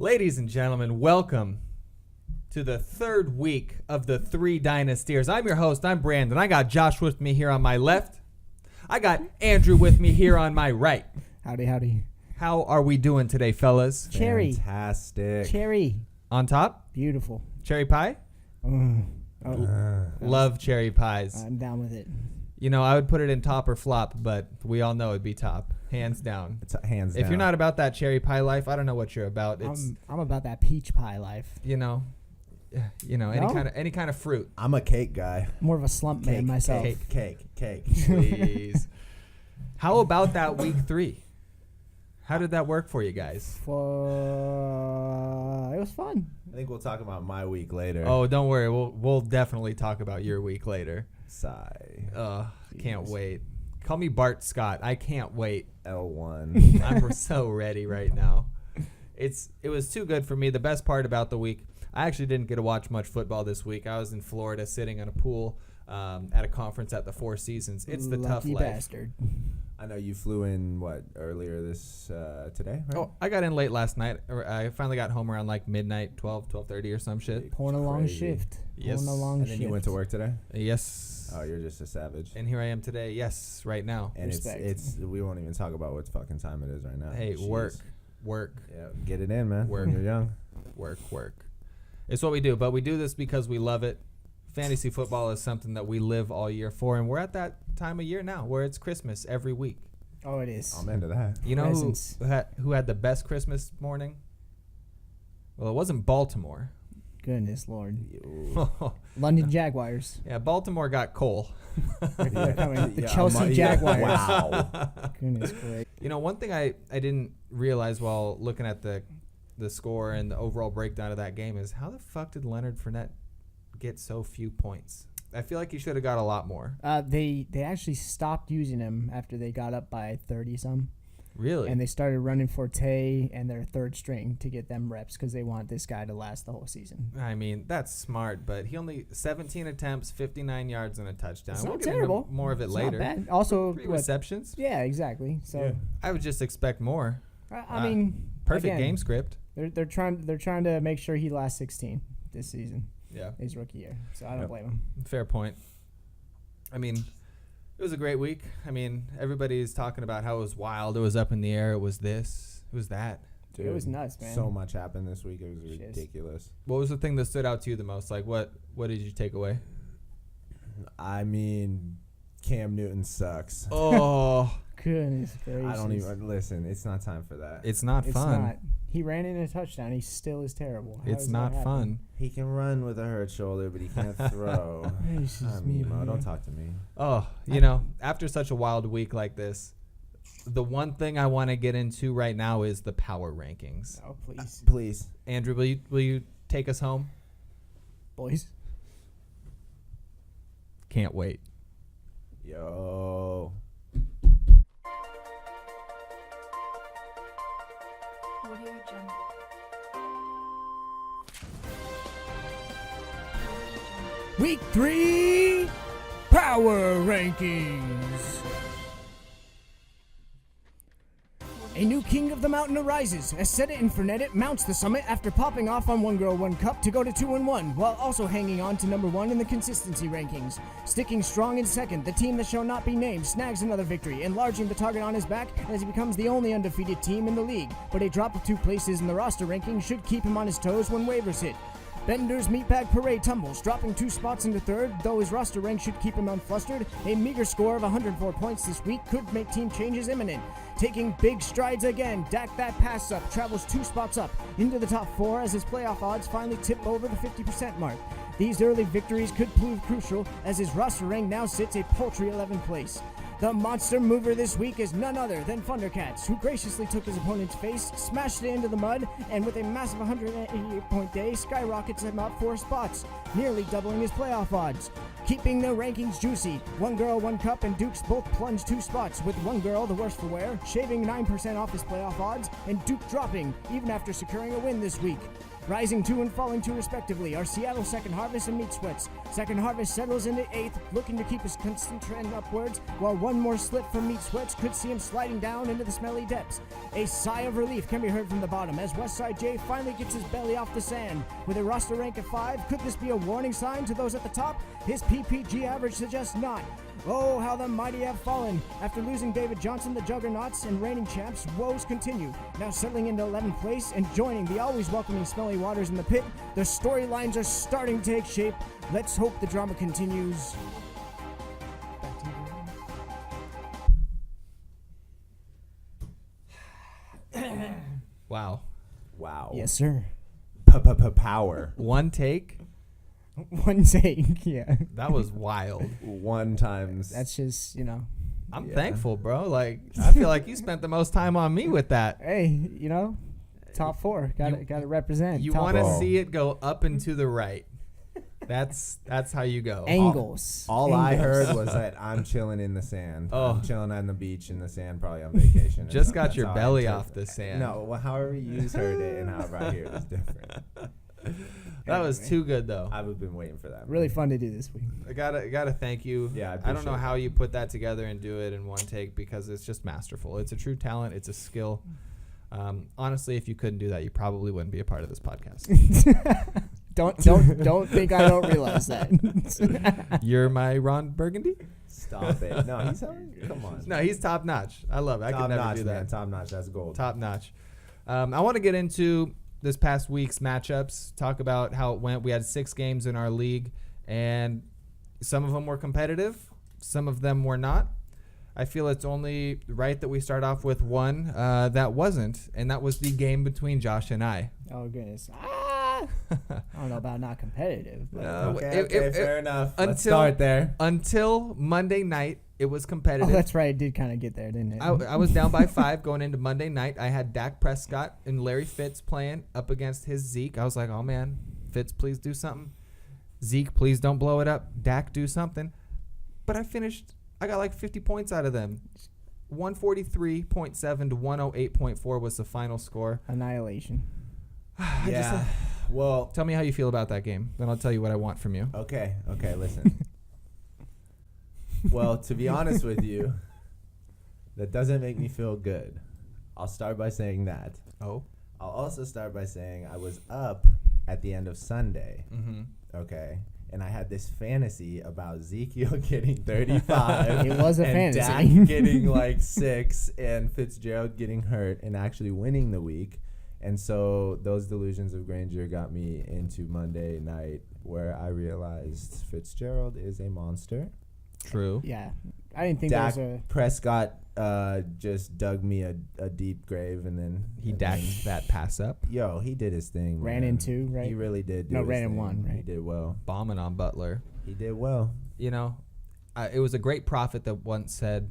Ladies and gentlemen, welcome to the third week of the 3Dynasteers. I'm your host, I'm Brandon. I got Josh with me here on my left. I got Andrew with me here on my right. Howdy, howdy. How are we doing today, fellas? Cherry. Fantastic. Cherry. On top? Beautiful. Cherry pie? Love cherry pies. I'm down with it. You know, I would put it in top or flop, but we all know it'd be top. Hands down. It's hands down. If you're not about that cherry pie life, I don't know what you're about. It's I'm about that peach pie life. No? any kind of fruit. I'm a cake guy. More of a slump man myself. Cake. Please. How about that week 3? How did that work for you guys? It was fun. I think we'll talk about my week later. Oh, don't worry. We'll definitely talk about your week later. Sigh. Can't wait. Call me Bart Scott. I can't wait. L1. I'm so ready right now. It was too good for me. The best part about the week, I actually didn't get to watch much football this week. I was in Florida sitting in a pool at a conference at the Four Seasons. It's the tough Lucky life. bastard. I know you flew in, earlier today, right? Oh, I got in late last night. I finally got home around like midnight, 12:30 or some shit. Pulling a long Crazy. shift. Yes. Pulling a long And shift. then you went to work today? Yes. Oh, you're just a savage. And here I am today. Yes, right now. And Respect. it's we won't even talk about what fucking time it is right now. Hey, Jeez. work. Yeah, get it in, man. Work. When you're young. Work. It's what we do, but we do this because we love it. Fantasy football is something that we live all year for, and we're at that time of year now where it's Christmas every week. Oh, it is. I'm into that. You know Presents. who had the best Christmas morning? Well, it wasn't Baltimore. Goodness Lord. Ew. London Jaguars. Yeah, Baltimore got Cole. They're coming. The Yeah, Chelsea yeah, Jaguars. Wow. Goodness great. You know, one thing I didn't realize while looking at the score and the overall breakdown of that game is how the fuck did Leonard Fournette get so few points? I feel like he should have got a lot more. They actually stopped using him after they got up by 30-some. Really? And they started running Forte and their third string to get them reps because they want this guy to last the whole season. I mean, that's smart, but he only 17 attempts, 59 yards, and a touchdown. It's We'll not get into terrible. more of it It's later. Not bad. Also, 3 what- receptions. yeah, exactly. So I would just expect more. I mean, Perfect again, game script. They're trying to make sure he lasts 16 this season, Yeah, his rookie year. So I don't Yep. blame him. fair point. I mean, it was a great week. I mean, everybody's talking about how it was wild. It was up in the air. It was this. It was that. Dude, It was nuts, man. So much happened this week. It was Shiz. ridiculous. What was the thing that stood out to you the most? Like, what did you take away? I mean, Cam Newton sucks. Oh, Goodness gracious. I don't even listen. It's not time for that. it's not It's fun. not. He ran in a touchdown. He still is terrible. How It's does that not happen? fun. He can run with a hurt shoulder, but he can't throw. Gracious I'm me, emo. man. Don't talk to me. Oh, you know, after such a wild week like this, the one thing I want to get into right now is the power rankings. Oh, please. Please. Andrew, will you take us home? Boys. Can't wait. Yo. Audio Jungle. Week 3 Power Rankings. A new king of the mountain arises as Seta and Fournette mounts the summit after popping off on One Girl, One Cup to go to 2-1, while also hanging on to number 1 in the consistency rankings. Sticking strong in second, the team that shall not be named snags another victory, enlarging the target on his back as he becomes the only undefeated team in the league. But a drop of 2 places in the roster ranking should keep him on his toes when waivers hit. Bender's Meatbag Parade tumbles, dropping 2 spots into third, though his roster rank should keep him unflustered. A meager score of 104 points this week could make team changes imminent. Taking big strides again, Dak that pass up travels 2 spots up into the top 4 as his playoff odds finally tip over the 50% mark. These early victories could prove crucial as his roster rank now sits a paltry 11th place. The monster mover this week is none other than Thundercats, who graciously took his opponent's face, smashed it into the mud, and with a massive 188-point day, skyrockets him up 4 spots, nearly doubling his playoff odds. Keeping the rankings juicy, One Girl, One Cup, and Dukes both plunged 2 spots, with One Girl, the worst for wear, shaving 9% off his playoff odds, and Duke dropping, even after securing a win this week. Rising 2 and falling 2 respectively are Seattle Second Harvest and Meat Sweats. Second Harvest settles into 8th, looking to keep his constant trend upwards, while one more slip from Meat Sweats could see him sliding down into the smelly depths. A sigh of relief can be heard from the bottom as Westside J finally gets his belly off the sand. With a roster rank of 5, could this be a warning sign to those at the top? His PPG average suggests not. Oh, how the mighty have fallen. After losing David Johnson, the Juggernauts and reigning champs, woes continue. Now settling into 11th place and joining the always welcoming Smelly Waters in the pit, the storylines are starting to take shape. Let's hope the drama continues. Back to you. Wow. Wow. Yes, sir. Power. One take? One take, yeah. That was wild. One times. That's just, I'm Yeah. thankful, bro. Like, I feel like you spent the most time on me with that. Hey, top 4. Gotta represent. You Top want to four. see it go up and to the right. That's how you go. angles. All I Angles. heard was that I'm chilling in the sand. Oh. I'm chilling on the beach in the sand, probably on vacation. Just got That's your how I belly interpret off the it. sand. No, well, however you heard it and however I hear it is different. That was Anyway. too good, though. I've been waiting for that. Really fun to do this week. I gotta thank you. Yeah, I I don't know appreciate how you put that together and do it in one take because it's just masterful. It's a true talent. It's a skill. Honestly, if you couldn't do that, you probably wouldn't be a part of this podcast. Don't think I don't realize that. You're my Ron Burgundy? Stop it. No, he's come on. No, he's top notch. I love it. I top could never notch, do man. that. Top notch. That's gold. Top notch. I want to get into this past week's matchups, talk about how it went. We had 6 games in our league, and some of them were competitive. Some of them were not. I feel it's only right that we start off with one that wasn't, and that was the game between Josh and I. Oh, goodness. I don't know about not competitive. But Okay, fair enough. Let's until- start there. Until Monday night, it was oh, competitive. that's right. It did kind of get there, didn't it? I was down by 5 going into Monday night. I had Dak Prescott and Larry Fitz playing up against his Zeke. I was like, oh, man, Fitz, please do something. Zeke, please don't blow it up. Dak, do something. But I got like 50 points out of them. 143.7 to 108.4 was the final score. Annihilation. Yeah. Well, Tell me how you feel about that game. Then I'll tell you what I want from you. okay, listen. Well, to be honest with you, that doesn't make me feel good. I'll start by saying that. Oh. I'll also start by saying I was up at the end of Sunday, Mm-hmm. okay? And I had this fantasy about Ezekiel getting 35. It was a and fantasy. Dak getting like 6 and Fitzgerald getting hurt and actually winning the week. And so those delusions of grandeur got me into Monday night where I realized Fitzgerald is a monster. True. Yeah. I didn't think Dak there was Prescott just dug me a deep grave and then He dacked that pass up. Yo, he did his thing. ran man. in 2, right? He really did. Do No, his ran in thing. 1, He right? did well. Bombing on Butler. He did well. You know, it was a great prophet that once said,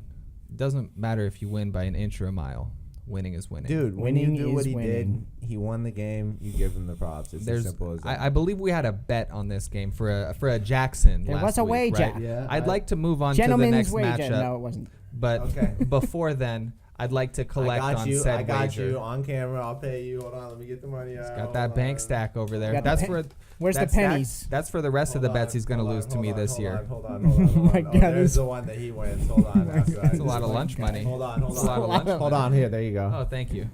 it doesn't matter if you win by an inch or a mile. Winning is winning. Dude, when Winning you do what is he winning. did, he won the game. You give him the props. It's as simple as that. I believe we had a bet on this game for a Jackson. There last was a week, wager. right? Yeah, I'd like to move on to the Gentleman's next wager. matchup, No, it wasn't. but Okay. before then, I'd like to collect I got on you. said I got wager. you on camera. I'll pay you. Hold on. Let me get the money out. Got that bank stack over there. Got the That's pen- for Where's the that's pennies? That's for the rest of the bets he's going to lose to me this year. Hold on. Oh my Oh, God, there's this- the one that he wins. Hold on. That's a lot of lunch money. Hold on. That's a lot of lunch Hold money. on. Here. There you go. Oh, thank you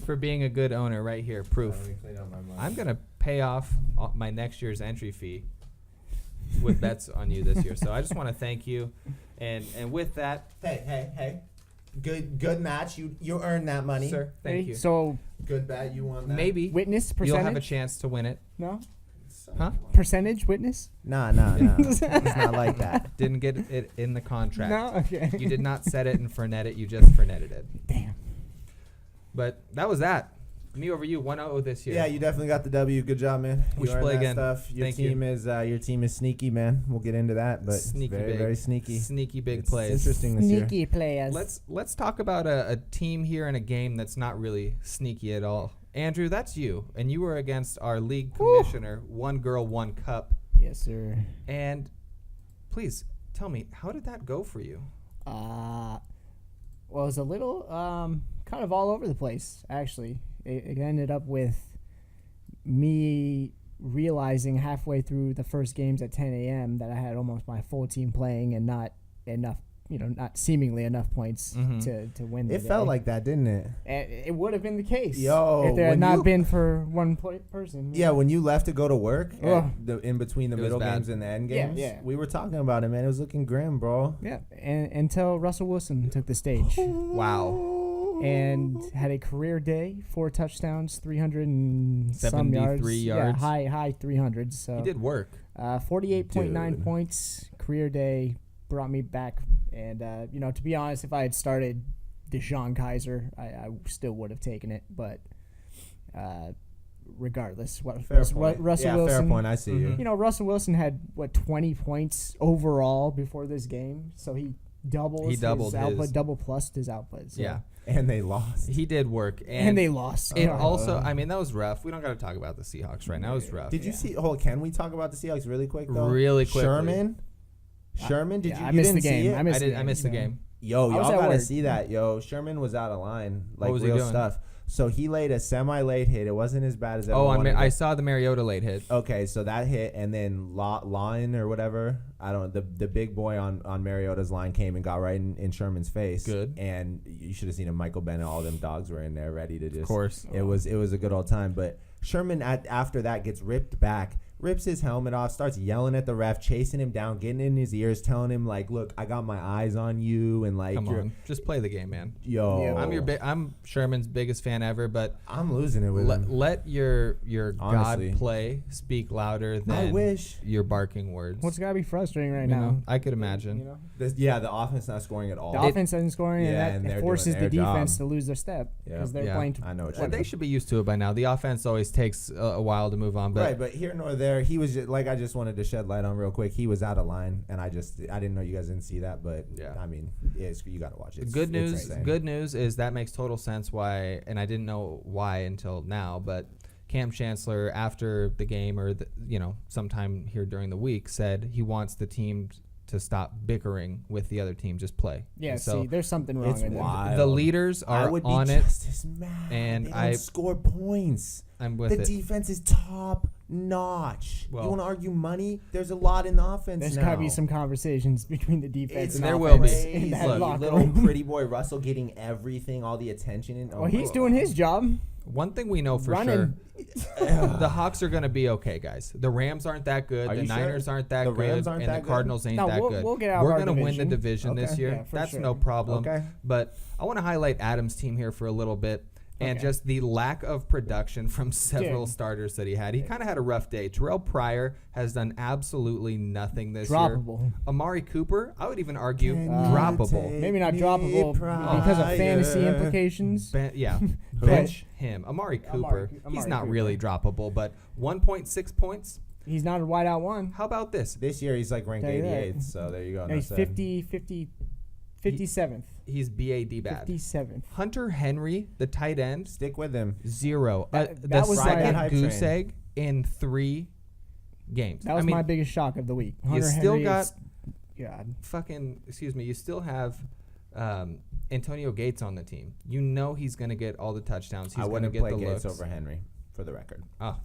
for being a good owner right here. Proof. Let me clean up my money. I'm going to pay off my next year's entry fee with bets on you this year. So I just want to thank you. And with that, Hey. Good match. You earned that money. sir, thank Hey, you. So, Good bet. You won that. Maybe witness you'll have a percentage? chance to win it. No? Huh? Percentage witness? Nah. It's not like that. Didn't get it in the contract. No? Okay. You did not set it and Fernet it. You just Fernetted it. Damn. But that was that. Me over you, 1-0 this year. Yeah, you definitely got the W. Good job, man. We You should earned play that again. Stuff. Your Thank you. team is sneaky, man. We'll get into that, but Sneaky it's very, big. very sneaky. Sneaky big It's plays. interesting this year. Sneaky players. Let's talk about a team here in a game that's not really sneaky at all. Andrew, that's you, and you were against our league commissioner, One Girl, One Cup. Yes, sir. And please tell me, how did that go for you? Well, it was a little kind of all over the place, actually. It ended up with me realizing halfway through the first games at 10 a.m. that I had almost my full team playing and not enough, not seemingly enough points to win the It day. felt like that, didn't it? And it would have been the case Yo, if there had when not you- been for one person. Yeah, when you left to go to work, Ugh. in between the It was middle bad. games and the end Yeah, games, yeah. we were talking about it, man. It was looking grim, bro. Yeah, and until Russell Wilson took the stage Wow. and had a career day, 4 touchdowns, 300 and some yards. 73 Yeah, yards. high 300s. So He did work. 48.9 Dude. points, career day, brought me back. And, to be honest, if I had started Deshaun Kaiser, I still would have taken it. But regardless, Fair Russell point. Wilson. Fair point. I see you. Russell Wilson had, 20 points overall before this game. So he doubled He doubled his output, his. double plus his output. So. Yeah. And they lost. He did work. And they lost. It Oh. also, I mean, that was rough. We don't got to talk about the Seahawks right now. It was rough. Did you see? Can we talk about the Seahawks really quick though? Really quickly. Sherman, did Yeah, you? I You missed didn't the game. see it? I missed I missed the Yeah. game. Yo, I was y'all at gotta work. see that. Yo, Sherman was out of line, like was he real doing? stuff. So he laid a semi-late hit. It wasn't as bad as everyone Oh, wanted I it. saw the Mariota late hit. Okay, so that hit, and then line or whatever. I don't. The big boy on Mariota's line came and got right in Sherman's face. Good. And you should have seen him. Michael Bennett, all them dogs were in there ready to just. Of course. It was a good old time. But Sherman after that gets ripped back, rips his helmet off, starts yelling at the ref, chasing him down, getting in his ears, telling him like, "Look, I got my eyes on you," and like, Come you're, on. Just play the game, man. yo, Yeah. I'm Sherman's biggest fan ever, but I'm losing it with him. let your Honestly. God play speak louder than I wish. your barking words. What's got to be frustrating right You now? know, I could imagine. The offense not scoring at all. The offense isn't scoring, Yeah, and and that they're forces doing the their defense job. to lose their step because they're Yeah. playing. I know what you Well, mean. they should be used to it by now. The offense always takes a while to move on, but Right, but here nor there, he was just, like, I just wanted to shed light on real quick. He was out of line, and I didn't know you guys didn't see that, but Yeah. I mean, you got to watch it. good news. insane. Good news is that makes total sense. Why? And I didn't know why until now. But Cam Chancellor, after the game or sometime here during the week, said he wants the team to stop bickering with the other team. Just play. Yeah, And so see, there's something wrong It's with it. wild. the leaders I are would be on it. just as mad. and they don't I- score points. I'm with The it. defense is top notch. Well- You want to argue money? There's a lot in the offense There's now. got to be some conversations between the defense It's and There offense will be. crazy. in that Look, locker Little room. pretty boy Russell getting everything, all the attention. And Well, he's doing his job. One thing we know for Running. sure, the Hawks are going to be okay, guys. The Rams aren't that good. Are The you sure? Niners aren't that The good. Rams aren't and that the good? Cardinals ain't No, that we'll- good. we'll get out of We're our gonna win the division. division this Okay. year. Yeah, for That's sure. no problem. Okay. But I want to highlight Adam's team here for a little bit. And Okay. just the lack of production from several Dude. starters that he had. He kind of had a rough day. Terrell Pryor has done absolutely nothing this Droppable. year. Amari Cooper, I would even argue, Can you droppable. take Maybe not me droppable because of fantasy prior? implications. Yeah, bench him. Amari Cooper, he's Amari not Cooper. really droppable, but 1.6 points. He's not a wideout one. How about this? This year he's like ranked Tell you that. 88th, so there you go. No, he's 57th. He's BAD bad. 57th. Hunter Henry, the tight end, Stick with him. 0. That The was second my- goose train. egg in 3 games. That was I mean, my biggest shock of the week. you Hunter still Henry got is, God. you still have Antonio Gates on the team. You know he's going to get all the touchdowns. He's I going to wouldn't get play the Gates looks. over Henry, for the record. Oh,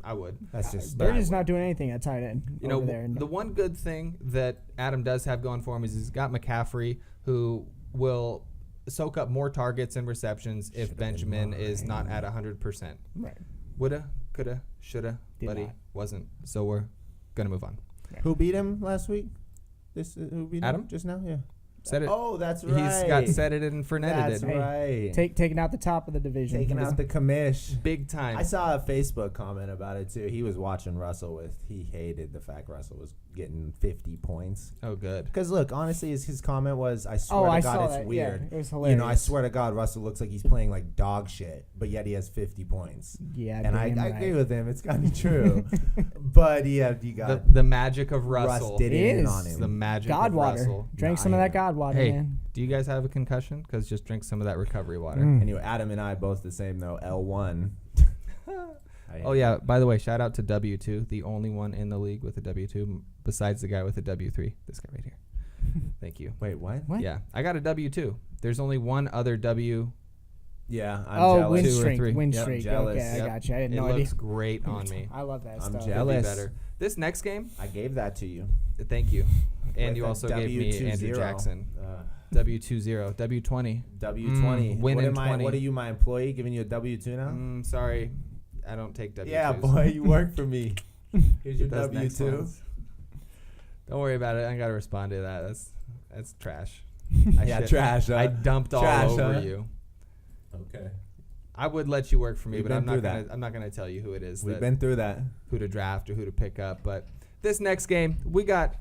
I would. That's just They're that just way. not doing anything at tight end You know, over there. the one good thing that Adam does have going for him is he's got McCaffrey, who will soak up more targets and receptions if Benjamin is not at 100%. Right. Woulda, coulda, shoulda, Did but he not. wasn't. So we're going to move on. Who beat him last week? Who beat Adam? him just now? Yeah. Said it. Oh, that's right. He's got set it and Fournette That's it. right. Taking out the top of the division. Taking out the commish. Big time. I saw a Facebook comment about it too. He was watching Russell he hated the fact Russell was getting 50 points. Oh, good. Because look, honestly, his comment was, I swear Oh, to I God, saw it's that. weird. Yeah, it was You hilarious. know, I swear to God, Russell looks like he's playing like dog shit, but yet he has 50 points. Yeah, And I damn agree right. with him. It's kind of true. But yeah, you got The magic of Russell. Russ did It it in is. on It's him. the magic God of water. Russell. Drank Nah, some of I that God water, Hey, man. do you guys have a concussion? Because just drink some of that recovery water. Mm. Anyway, Adam and I both the same though. L1. Oh, yeah. By the way, shout out to W2, the only one in the league with a W2 besides the guy with a W3. This guy right here. Thank you. Wait, what? What? Yeah, I got a W2. There's only one other W Yeah, I'm Oh, jealous. win 2 or streak. 3. Win Yep, streak. jealous. Okay, I Yep. got you. I had It no idea. looks great on me. I love that I'm stuff. Could be jealous. better. This next game, I gave that to you. thank you. And With you a also gave me Andrew W20. Jackson. W20, W20. W20. Win what in am I? 20. What are you, my employee, giving you a W2 now? Sorry, I don't take W2s. Yeah, boy, you work for me. Here's your Those next W2. ones. Don't worry about it. I gotta respond to that. That's trash. Yeah, trash. I dumped all Trash, over huh? you. Okay. I would let you work for me, We've but been I'm not through gonna. that. I'm not gonna tell you who it is. We've been through that. Who to draft or who to pick up. But this next game, we got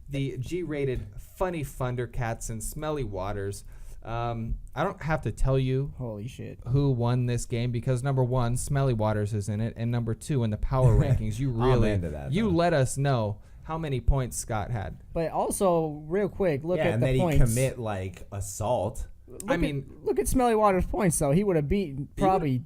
the G-rated Funny Thundercats and Smelly Waters. I don't have to tell you Holy shit. who won this game because number one, Smelly Waters is in it, and number two, in the power rankings, you I'm really into that, you though. let us know how many points Scott had. But also, real quick, look Yeah, at and the then points. he commit like assault. Look at Smelly Waters' points though. He would have beaten probably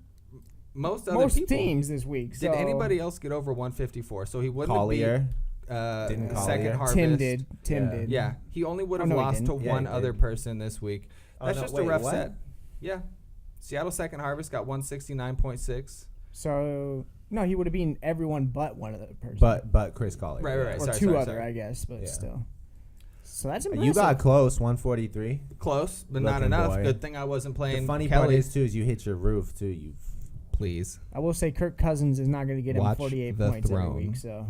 Most other most people. teams this week. Did so anybody else get over 154? So he wouldn't Collier. have beat Didn't Second Collier. Harvest. Tim did. Tim Yeah. did. Yeah, he only would have no, he lost to didn't. Yeah, one he other did. person this week. Oh, That's no, just wait, a rough what? set. Yeah. Seattle Second Harvest got 169.6. So no, he would have beaten everyone but one other person. But Chris Collier. Right, right, or sorry, two sorry, other, sorry. I guess, but Yeah. still. So that's impressive. You got close, 143. Close, but not Looking enough. boy. Good thing I wasn't playing The funny part Kelly. is too is you hit your roof too. You Please. I will say Kirk Cousins is not going to get him Watch 48 the points throne. every week. So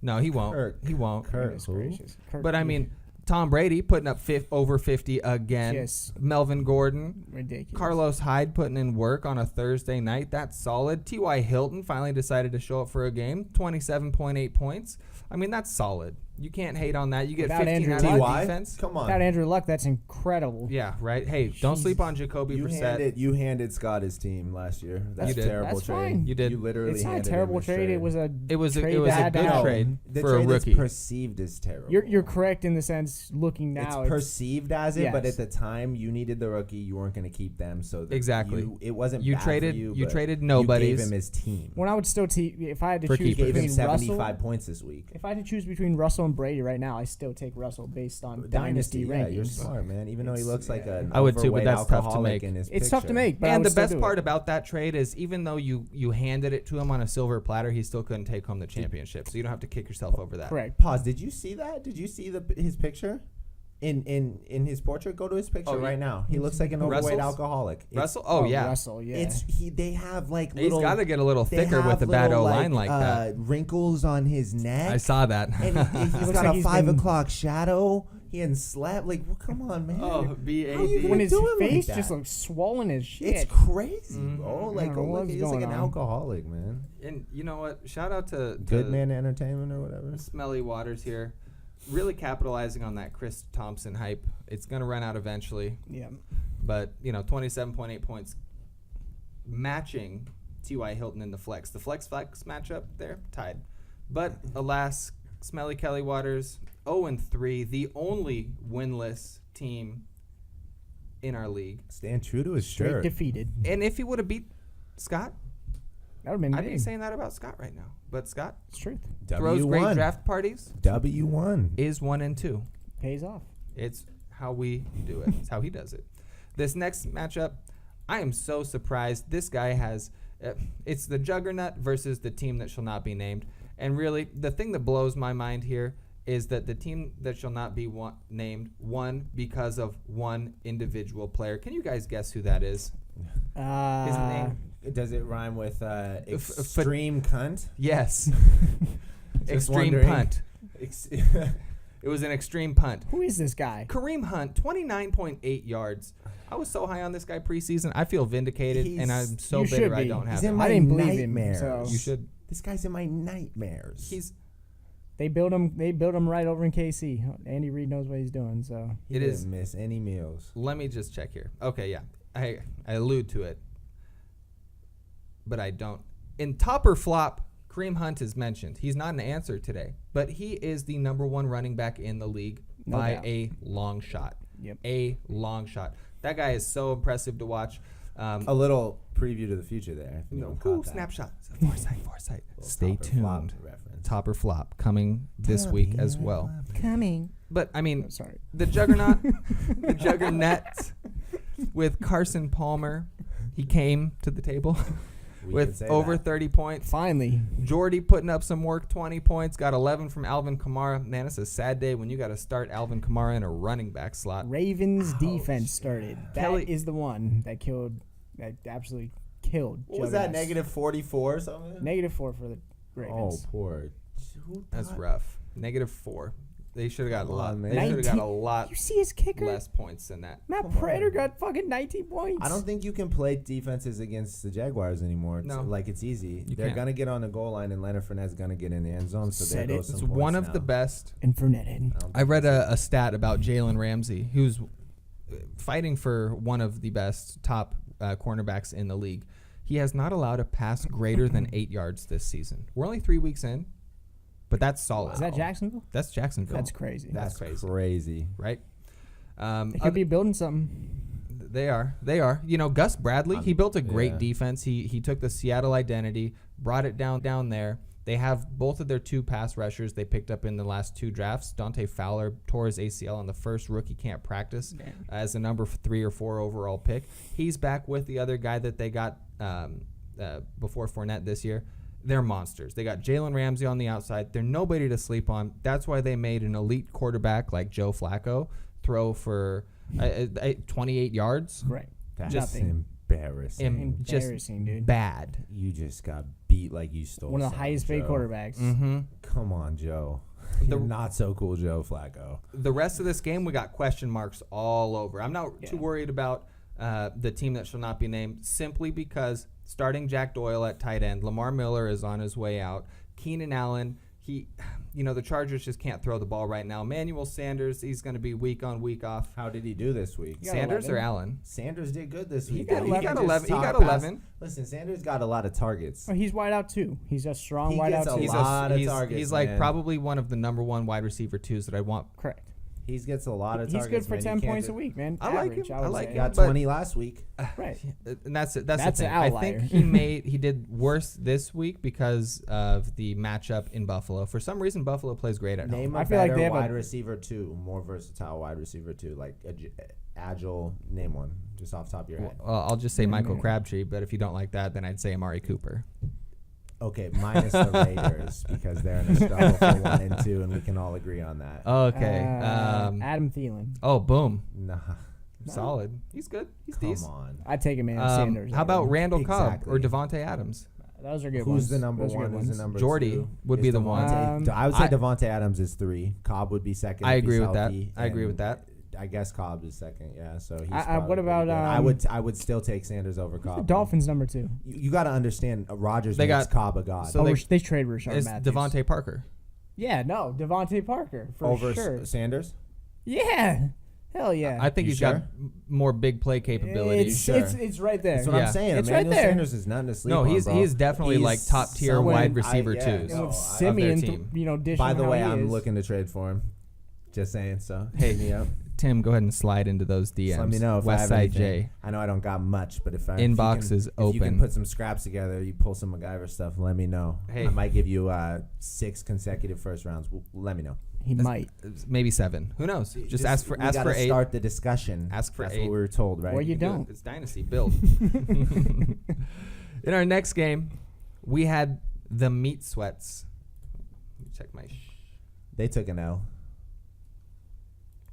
No, he won't. Kirk. He won't. goodness who? gracious. Kirk, But I mean, Tom Brady putting up over 50 again. Yes. Melvin Gordon. ridiculous. Carlos Hyde putting in work on a Thursday night. That's solid. T.Y. Hilton finally decided to show up for a game. 27.8 points. I mean, that's solid. You can't hate on that. You get Without 15 Andrew out of Luck. defense. Come on. Without Andrew Luck, that's incredible. Yeah, right. Hey, don't sleep on Jacoby You Brissett. handed Scott his team last year. That's You did. a terrible That's trade. fine. You did. You literally It's not a handed him terrible his trade. It was a It was a trade good that had to happen. trade The for a trade rookie. is perceived as terrible. You're correct in the sense looking now. It's perceived as it, but yes. at the time you needed the rookie. You weren't going to keep them, so that Exactly. it wasn't. You bad traded- For you, you but traded You nobodies. gave him his team. when I would still if I had to For choose keepers. Gave him between 75 Russell, points this week. if I had to choose between Russell and Brady right now, I still take Russell based on dynasty yeah, rankings. you're smart, man. Even though he It's- looks like an I would too, but overweight that's tough to alcoholic make. in his It's tough to picture. make, but I And would the still best do part it. about that trade is even though you handed it to him on a silver platter, he still couldn't take home the championship. So you don't have to kick yourself over that. Correct. Pause. Did you see that? Did you see his picture? In his portrait, go to his picture Oh, right now. He looks like an overweight Russell's? alcoholic. It's- Russell? Oh, yeah. Russell, yeah. They have like He's little. got to get a little they thicker with have a bad little, O-line like that. Wrinkles on his neck. I saw that. And he's Looks got like a he's 5 been- o'clock shadow. He hadn't slept. Like, well, come on, man. Oh, How you B-A-D. gonna when his do it like face that? just looks swollen as shit. It's crazy, Mhm. bro. I Like, don't know oh, look, what's he's like going an on. alcoholic, man. And you know what? Shout out to Good Man Entertainment or whatever. Smelly Waters here. Really capitalizing on that Chris Thompson hype. It's going to run out eventually. Yeah. But, 27.8 points matching T.Y. Hilton in the flex. The flex matchup there, tied. But alas, Smelly Kelly Waters, 0-3, the only winless team in our league. Stand true to his Straight shirt. defeated. And if he would have beat Scott, That would have been I'd be big. saying that about Scott right now. But Scott It's truth. throws great W1. draft parties, W1. is 1-2. Pays off. It's how we do it. It's how he does it. This next matchup, I am so surprised. This guy has, it's the Juggernaut versus the team that shall not be named. And really, the thing that blows my mind here is that the team that shall not be named won because of one individual player. Can you guys guess who that is? His name? Does it rhyme with extreme cunt? Yes. Just Extreme wondering. punt. It was an extreme punt. Who is this guy? Kareem Hunt, 29.8 yards. I was so high on this guy preseason. I feel vindicated, and I'm so You bitter should I be. don't have He's in him. my I didn't believe him, nightmares. so- You should. This guy's in my nightmares. They built him right over in KC. Andy Reid knows what he's doing. So He It didn't is. miss any meals. Let me just check here. Okay, yeah. I allude to it, but I don't. In top or flop, Kareem Hunt is mentioned. He's not an answer today, but he is the number one running back in the league No by doubt. a long shot. Yep. A long shot. That guy is so impressive to watch. A little preview to the future there. If you don't caught that. Snapshot. Foresight. Little Stay top or flop tuned. reference. Top or flop coming this week as well. coming. But I mean, Sorry. the Juggernaut, the Juggernaut with Carson Palmer, He came to the table We can with say over that. 30 points. Finally. Jordy putting up some work, 20 points, got 11 from Alvin Kamara. Man, it's a sad day when you got to start Alvin Kamara in a running back slot. Ravens defense started. That Kelly- is the one that absolutely killed. What was that, Juggernauts. negative 44 or something? -4 for the Oh, Ravens. poor. That's rough. -4. They should have got a Come lot. on, man. They should have got a 19 lot You see his kicker? less points than that. Matt Come Prater on. got fucking 19 points. I don't think you can play defenses against the Jaguars anymore. No. Like, it's easy. You They're can't. going to get on the goal line, and Leonard Fournette's going to get in the end zone. So there Said goes it. some It's one points of the now. best. And Fournette in. don't I think read it's- a stat about Jalen Ramsey, who's fighting for one of the best top cornerbacks in the league. He has not allowed a pass greater than 8 yards this season. We're only 3 weeks in, but that's solid. Is that Jacksonville? That's Jacksonville. That's crazy. That's crazy. crazy. right. They could be building something. They are. You know, Gus Bradley, he built a great yeah. defense. He took the Seattle identity, brought it down there. They have both of their 2 pass rushers they picked up in the last 2 drafts. Dante Fowler tore his ACL on the first rookie camp practice as a number 3 or 4 overall pick. He's back with the other guy that they got before Fournette this year. They're monsters. They got Jalen Ramsey on the outside. They're nobody to sleep on. That's why they made an elite quarterback like Joe Flacco throw for 28 yards. Right. That's Nothing. embarrassing. Embarrassing, dude. Bad. You just got beat like you stole One of the something, highest paid Joe. quarterbacks. Mm-hmm. Come on, Joe. You're not so cool, Joe Flacco. The rest of this game, we got question marks all over. I'm not too worried about the team that shall not be named, simply because starting Jack Doyle at tight end, Lamar Miller is on his way out. Keenan Allen, the Chargers just can't throw the ball right now. Emmanuel Sanders, he's going to be week on, week off. How did he do this week? got Sanders 11. or Allen? Sanders did good this week. got though. 11. can He got just 11. He talk got past- 11. Listen, Sanders got a lot of targets. Oh, he's wide out too. He's a strong He wide gets out a too. lot of targets, He's like man. probably one of the number 1 wide receiver 2s that I want. Correct. He gets a lot of He's targets. good for man. 10 You can't points do- a week, man. I like Average, him. would I like say. He got But- 20 last week. Right. And that's it. That's the an thing. I outlier. think he did worse this week because of the matchup in Buffalo. For some reason, Buffalo plays great at home. Name a I feel like better they have wide a- receiver 2, more versatile wide receiver 2, like agile. Name one, just off the top of your head. Well, I'll just say Michael Crabtree, but if you don't like that, then I'd say Amari Cooper. Okay, minus the Raiders because they're in a struggle for 1 and 2, and we can all agree on that. Okay. Adam Thielen. Oh, boom. Nah, Solid. He's good. He's come decent. on. I'd take him in Sanders. How about Randall Cobb Exactly. or Devontae Adams? Those are good Who's ones. the number Those are 1? good Who's the ones. number Jordy 2? would be the one. I would say I- Devontae Adams is 3. Cobb would be second. I if he's agree with that. healthy, I agree and with that. I guess Cobb is second. Yeah, so he's. what probably pretty about, good. I would still take Sanders over The Cobb. Dolphins number 2. You got to understand, Rodgers They makes got- Cobb a god. so they- they trade Rashard It's Matthews. Devontae Parker. Yeah, no, Devontae Parker for over sure. Sanders. Yeah, hell yeah. I think You he's got sure? more big play capabilities. It's right there. That's what Yeah. I'm saying. It's right Emmanuel there. Sanders is nothing to sleep No, on, he's bro. he's definitely He's like top tier someone- wide receiver yeah. twos. And Oh, with I- Simeon, team. dishing By the how way, he I'm is. looking to trade for him. Just saying. So Hey, hit me up. Tim, go ahead and slide into those DMs. Just let me know if I have Westside anything. J. I know I don't got much, but if Inbox is if you can open. put some scraps together, you pull some MacGyver stuff. Let me know. Hey. I might give you 6 consecutive first rounds. Let me know. He might. Maybe 7. Who knows? Just ask for we 8. Start the discussion. Ask for That's 8. what we were told, right? Or you Good. don't. It's dynasty build. In our next game, we had the Meat Sweats. Let me check my. They took an L.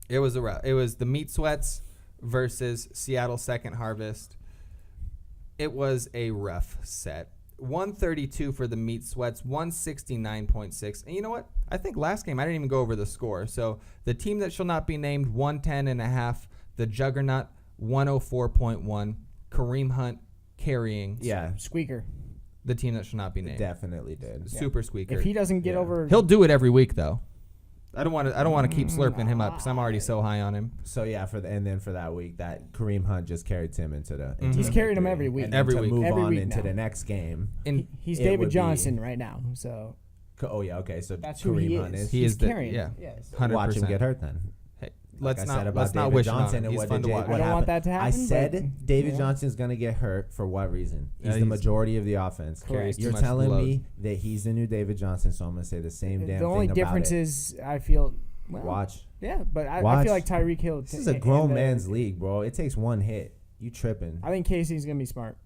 It was the Meat Sweats versus Seattle Second Harvest. It was a rough set. 132 for the Meat Sweats, 169.6. And you know what? I think last game I didn't even go over the score. So the team that shall not be named, 110.5. The Juggernaut, 104.1. Kareem Hunt carrying. Yeah, Squeaker. The team that shall not be named. definitely did. Super squeaker. If he doesn't get Yeah. over, He'll do it every week though. I don't want to keep slurping him up because I'm already so high on him. So yeah, and then for that week, that Kareem Hunt just carried Tim into the. Into He's the carried him victory. every week. And then Every to week. move Every on week into now. the next game. And he's it David would be- Johnson right now. So Oh yeah, okay. So that's Kareem who he Hunt is. is. He He's is the- carrying. yeah. Yes. 100%. Watch him get hurt then. Hey, Like let's I not said about let's not David wish Johnson it on him. and He's what fun did to Jay- watch. I what don't want happened. that to I happen, said but, David yeah. Johnson's gonna get hurt for what reason? He's Yeah, the he's- majority of the offense. Carries too You're much telling load. me that he's the new David Johnson, so I'm gonna say the same damn The only thing difference about it. is I feel. Well, Watch. Yeah, but I Watch. feel like Tyreek Hill. This is a grown man's league, bro. It takes one hit. You tripping. I think Casey's going to be smart.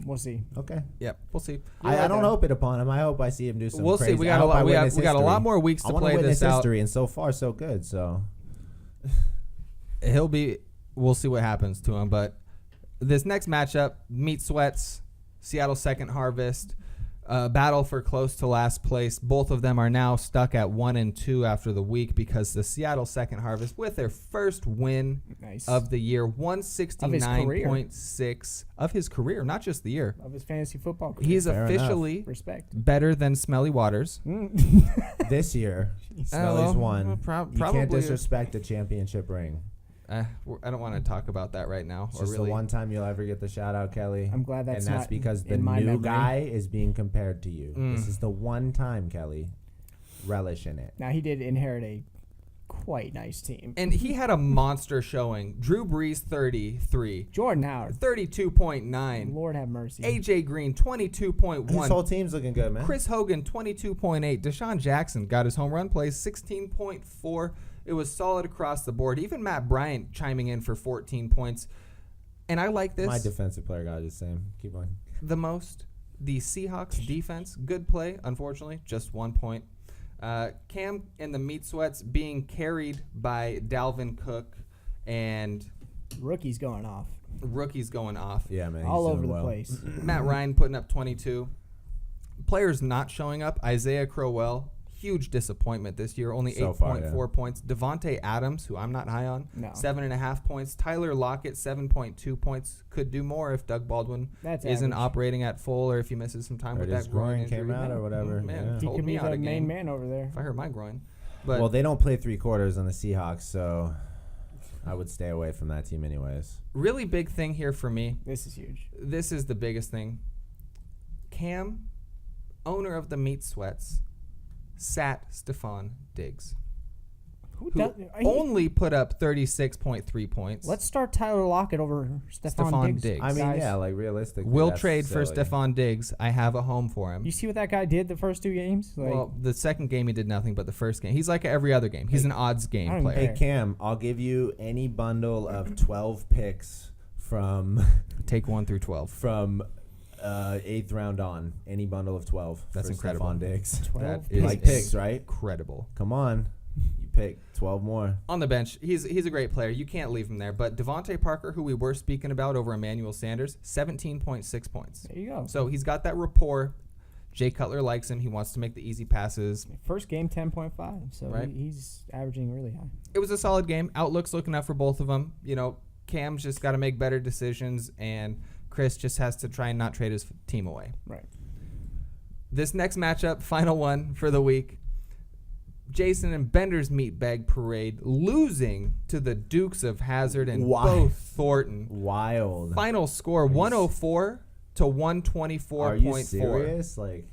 We'll see. Okay. Yep, we'll see. I don't hope it upon him. I hope I see him do some We'll crazy. see. We got a lot more weeks to play this out. History, and so far so good. So we'll see what happens to him. But this next matchup, Meat Sweats, Seattle Second Harvest, battle for close to last place. Both of them are now stuck at 1-2 after the week because the Seattle Second Harvest, with their first win of the year, 169.6 of his career, not just the year. Of his fantasy football career. He's Fair officially Respect. better than Smelly Waters. this year, Smelly's won. You Probably can't disrespect a championship ring. I don't want to talk about that right now. It's just the one time you'll ever get the shout out, Kelly. I'm glad that's and that's not because the in my new memory. guy is being compared to you. This is the one time, Kelly. Relish in it. Now, he did inherit a quite nice team. And he had a monster showing. Drew Brees, 33. Jordan Howard, 32.9. Lord have mercy. AJ Green, 22.1. His whole team's looking good, man. Chris Hogan, 22.8. Deshaun Jackson got his home run plays, 16.4. It was solid across the board. Even Matt Bryant chiming in for 14 points. And I like this My defensive player got the same. Keep going. the most. The Seahawks defense, good play. Unfortunately, just 1 point. Cam and the Meat Sweats being carried by Dalvin Cook and Rookie's going off. rookies going off. Yeah, man. All he's over doing the well. place. Matt Ryan putting up 22. Players not showing up. Isaiah Crowell, huge disappointment this year. Only So 8.4 far, yeah. points. Devontae Adams, who I'm not high on, No. 7.5 points. Tyler Lockett, 7.2 points. Could do more if Doug Baldwin That's isn't average. operating at full or if he misses some time Or with his that groin groin injury. came out or whatever. Man, Yeah. He hold could me be out the a main game man over there. if I hurt my groin. But Well, they don't play 3/4 on the Seahawks, so I would stay away from that team anyways. really big thing here for me. This is huge. This is the biggest thing. Cam, owner of the Meat Sweats, sat Stephon Diggs, Who who does, only put up 36.3 points. let's start Tyler Lockett over Stephon Diggs. I I mean, Guys, yeah, like realistically. We'll that's trade for silly. Stephon Diggs. I have a home for him. You see what that guy did the first two games? Like, Well, the second game he did nothing, but the first game he's like every other game. He's an odds I game don't player. Hey, care. Cam, I'll give you any bundle of 12 picks from Take 1 through 12. 8th round on. Any bundle of 12. That's for incredible. Stephon Diggs. 12 That You is like picks, right? incredible. Come on. You pick 12 more. On the bench, he's a great player. You can't leave him there. But Devontae Parker, who we were speaking about over Emmanuel Sanders, 17.6 points. there you go. So he's got that rapport. Jay Cutler likes him. He wants to make the easy passes. First game, 10.5. So Right. he's averaging really high. It was a solid game. Outlook's looking up for both of them. You know, Cam's just got to make better decisions, and Chris just has to try and not trade his team away. Right. This next matchup, final one for the week. Jason and Bender's Meat Bag Parade losing to the Dukes of Hazzard and Why? Bo Thornton. Wild. Final score 104 to 124.4. Are you serious? Like,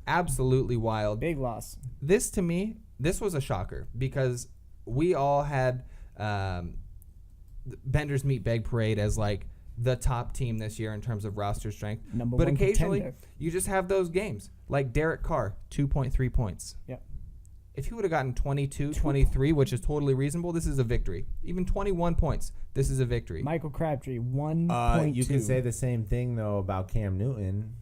Absolutely wild. Big loss. This to me, this was a shocker because we all had Bender's Meat Bag Parade as like the top team this year in terms of roster strength. Number But one occasionally, contender. you just have those games. Like Derek Carr, 2.3 points. Yep. If he would have gotten 22, 23, which is totally reasonable, this is a victory. Even 21 points, this is a victory. Michael Crabtree, 1.2. you can say the same thing, though, about Cam Newton.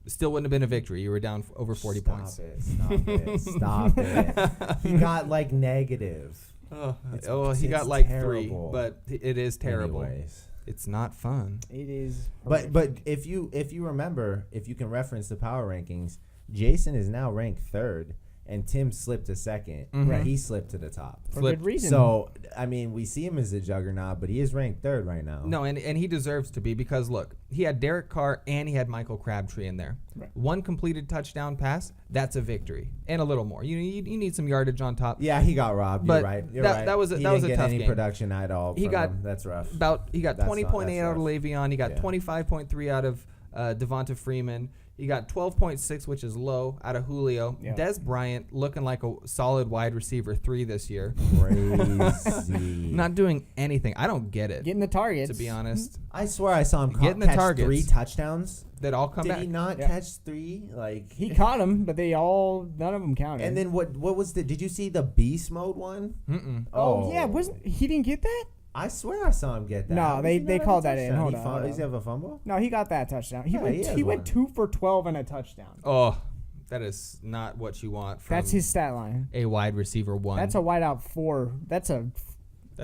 Still wouldn't have been a victory. You were down over 40 points. Stop it. Stop it. He got, like, negative. He got it's like terrible. 3, but it is terrible. Anyways. It's not fun. It is. But if you remember, if you can reference the power rankings, Jason is now ranked 3rd, and Tim slipped to 2nd. Mhm. He slipped to the top. for Flip. good reason. So, I mean, we see him as a juggernaut, but he is ranked 3rd right now. No, and he deserves to be because, look, he had Derek Carr and he had Michael Crabtree in there. Right. One completed touchdown pass, that's a victory. And a little more. You need some yardage on top. Yeah, he got robbed. But You're right. You're that- right. that was a- He that was didn't a get tough any game. production at all. He from got him. That's rough. He got That's 20.8 not- out of that's Le'Veon. He got Yeah. 25.3 out of Devonta Freeman. He got 12.6, which is low, out of Julio. Yeah. Des Bryant looking like a solid wide receiver 3 this year. Crazy. Not doing anything. I don't get it, getting the targets. to be honest. I swear I saw him Getting the catch targets. 3 touchdowns. That all come Did back. he not Yeah. catch 3? Like, He caught him, but none of them counted. and then what was did you see the beast mode one? Mm-mm. oh yeah, he didn't get that? I swear I saw him get that. No, How does they he not have a called that in. touchdown? Hold He on, fum- hold Does he on. have a fumble? No, he got that touchdown. He Yeah, went. he has He went one. 2 for 12 and a touchdown. Oh, that is not what you want from That's his stat line. a wide receiver one. That's a wideout 4. That's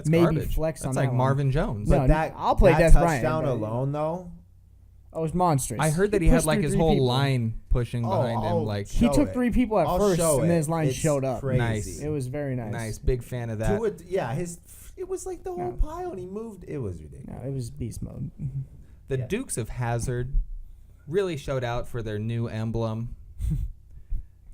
maybe garbage. flex That's on like that one. Marvin Jones. No, But that I'll play that Des Bryant, touchdown but- alone, though. Oh, it was monstrous. I heard that he pushed had like through his 3 whole people. line pushing behind him. Like He show took it. 3 people at I'll first, show and then it. his line It's showed up. crazy. Nice. It was very nice. nice, big fan of that. It was like the whole No. pile, and he moved. It was ridiculous. No, it was beast mode. The Yeah. Dukes of Hazzard really showed out for their new emblem.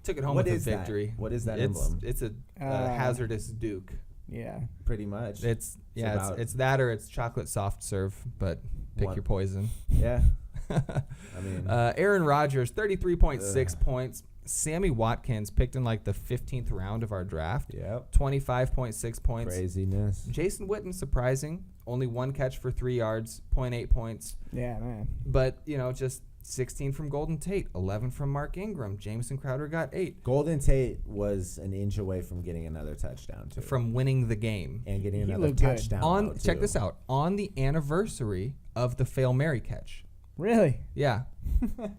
Took it home What with a is that? victory. What is that it's, emblem? It's a hazardous Duke. Yeah. Pretty much. It's about- that or it's chocolate soft serve, but pick One. your poison. Yeah. I mean, Aaron Rodgers, 33.6 Ugh. points. Sammy Watkins picked in like the 15th round of our draft. yep. 25.6 points. Craziness. Jason Witten, surprising. Only 1 catch for 3 yards, 0.8 points. Yeah, man. But, just 16 from Golden Tate, 11 from Mark Ingram. Jameson Crowder got 8. Golden Tate was an inch away from getting another touchdown too, From winning the game. and getting He another looked good. touchdown. Check too. this out. On the anniversary of the Fail Mary catch. Really? Yeah.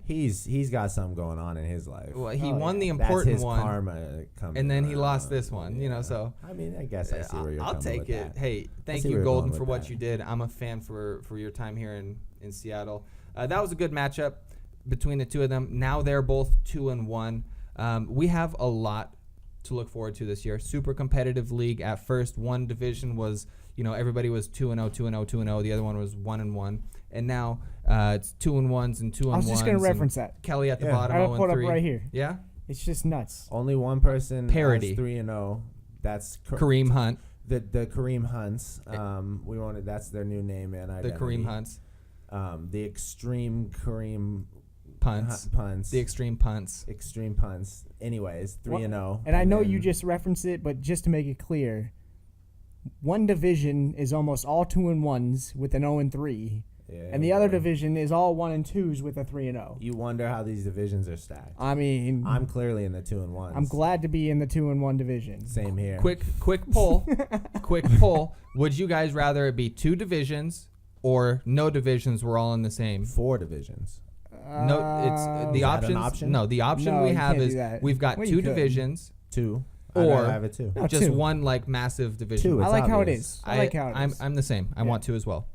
He's got something going on in his life. Well, he Oh, won yeah. the That's important his one. karma coming. And then he lost around. this one, so. I mean, I guess I see where you're I'll coming take with it. that. Hey, thank see you, where you're Golden, going for with what that. you did. I'm a fan for your time here in Seattle. That was a good matchup between the two of them. Now they're both 2-1. We have a lot to look forward to this year. Super competitive league. At first, one division was, everybody was 2-0, 2-0, 2-0. The other one was 1-1. And now it's 2-1s and 2-1s. I was just going to reference that. Kelly at the Yeah. bottom, I pulled up 0-3. right here. Yeah? It's just nuts. Only one person Parody. has 3-0. That's Kareem Hunt. The Kareem Hunts. We wanted. That's their new name and The identity. Kareem Hunts. The extreme Kareem Punts. punts. The extreme punts. extreme punts. Anyways, 3-0. And I know you then- just referenced it, but just to make it clear, one division is almost all 2-1s with an 0-3, Yeah, and the other boy. division is all 1-2s with a 3-0. You wonder how these divisions are stacked. I mean, I'm clearly in the 2-1s. I'm glad to be in the 2-1 division. Same here. Quick poll. Quick poll. Would you guys rather it be 2 divisions or no divisions? We're all in the same. 4 divisions. No, it's the Is that options. an option? No, the option No, we you have can't do is that. we've got Well, 2 you could. Uh, divisions 2. Or- I have it too. No, just 2. one like massive division. 2. I It's like how it obvious. is. I like how it is. I'm the same. I Yeah. want 2 as well.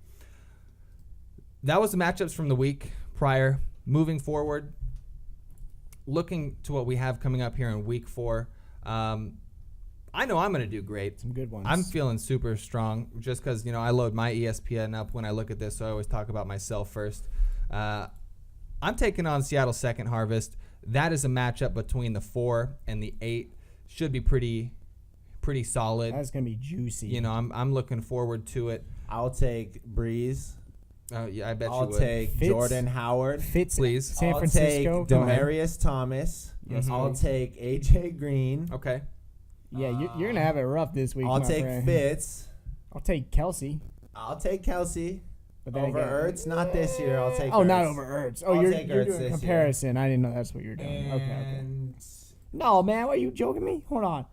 That was the matchups from the week prior. Moving forward, looking to what we have coming up here in week 4. I know I'm going to do great. Some good ones. I'm feeling super strong just because, I load my ESPN up when I look at this, so I always talk about myself first. I'm taking on Seattle Second Harvest. That is a matchup between the 4 and the 8. Should be pretty solid. That's gonna be juicy. I'm looking forward to it. I'll take Breeze. Yeah, I bet I'll you would. take Fitz. Jordan Howard. Fitz, Please. San I'll Francisco. take Go ahead. Demarius Thomas. Yes, I'll please. take AJ Green. Okay. Yeah, you're gonna have it rough this week. I'll my take friend. Fitz. I'll take Kelsey. I'll take Kelsey. But then Over again- Ertz, not this year. I'll take. Oh, Ertz. not over Ertz. Oh, I'll you're take doing Ertz this a year. comparison. I didn't know that's what you're doing. Okay. And No, man, what are you joking me? Hold on.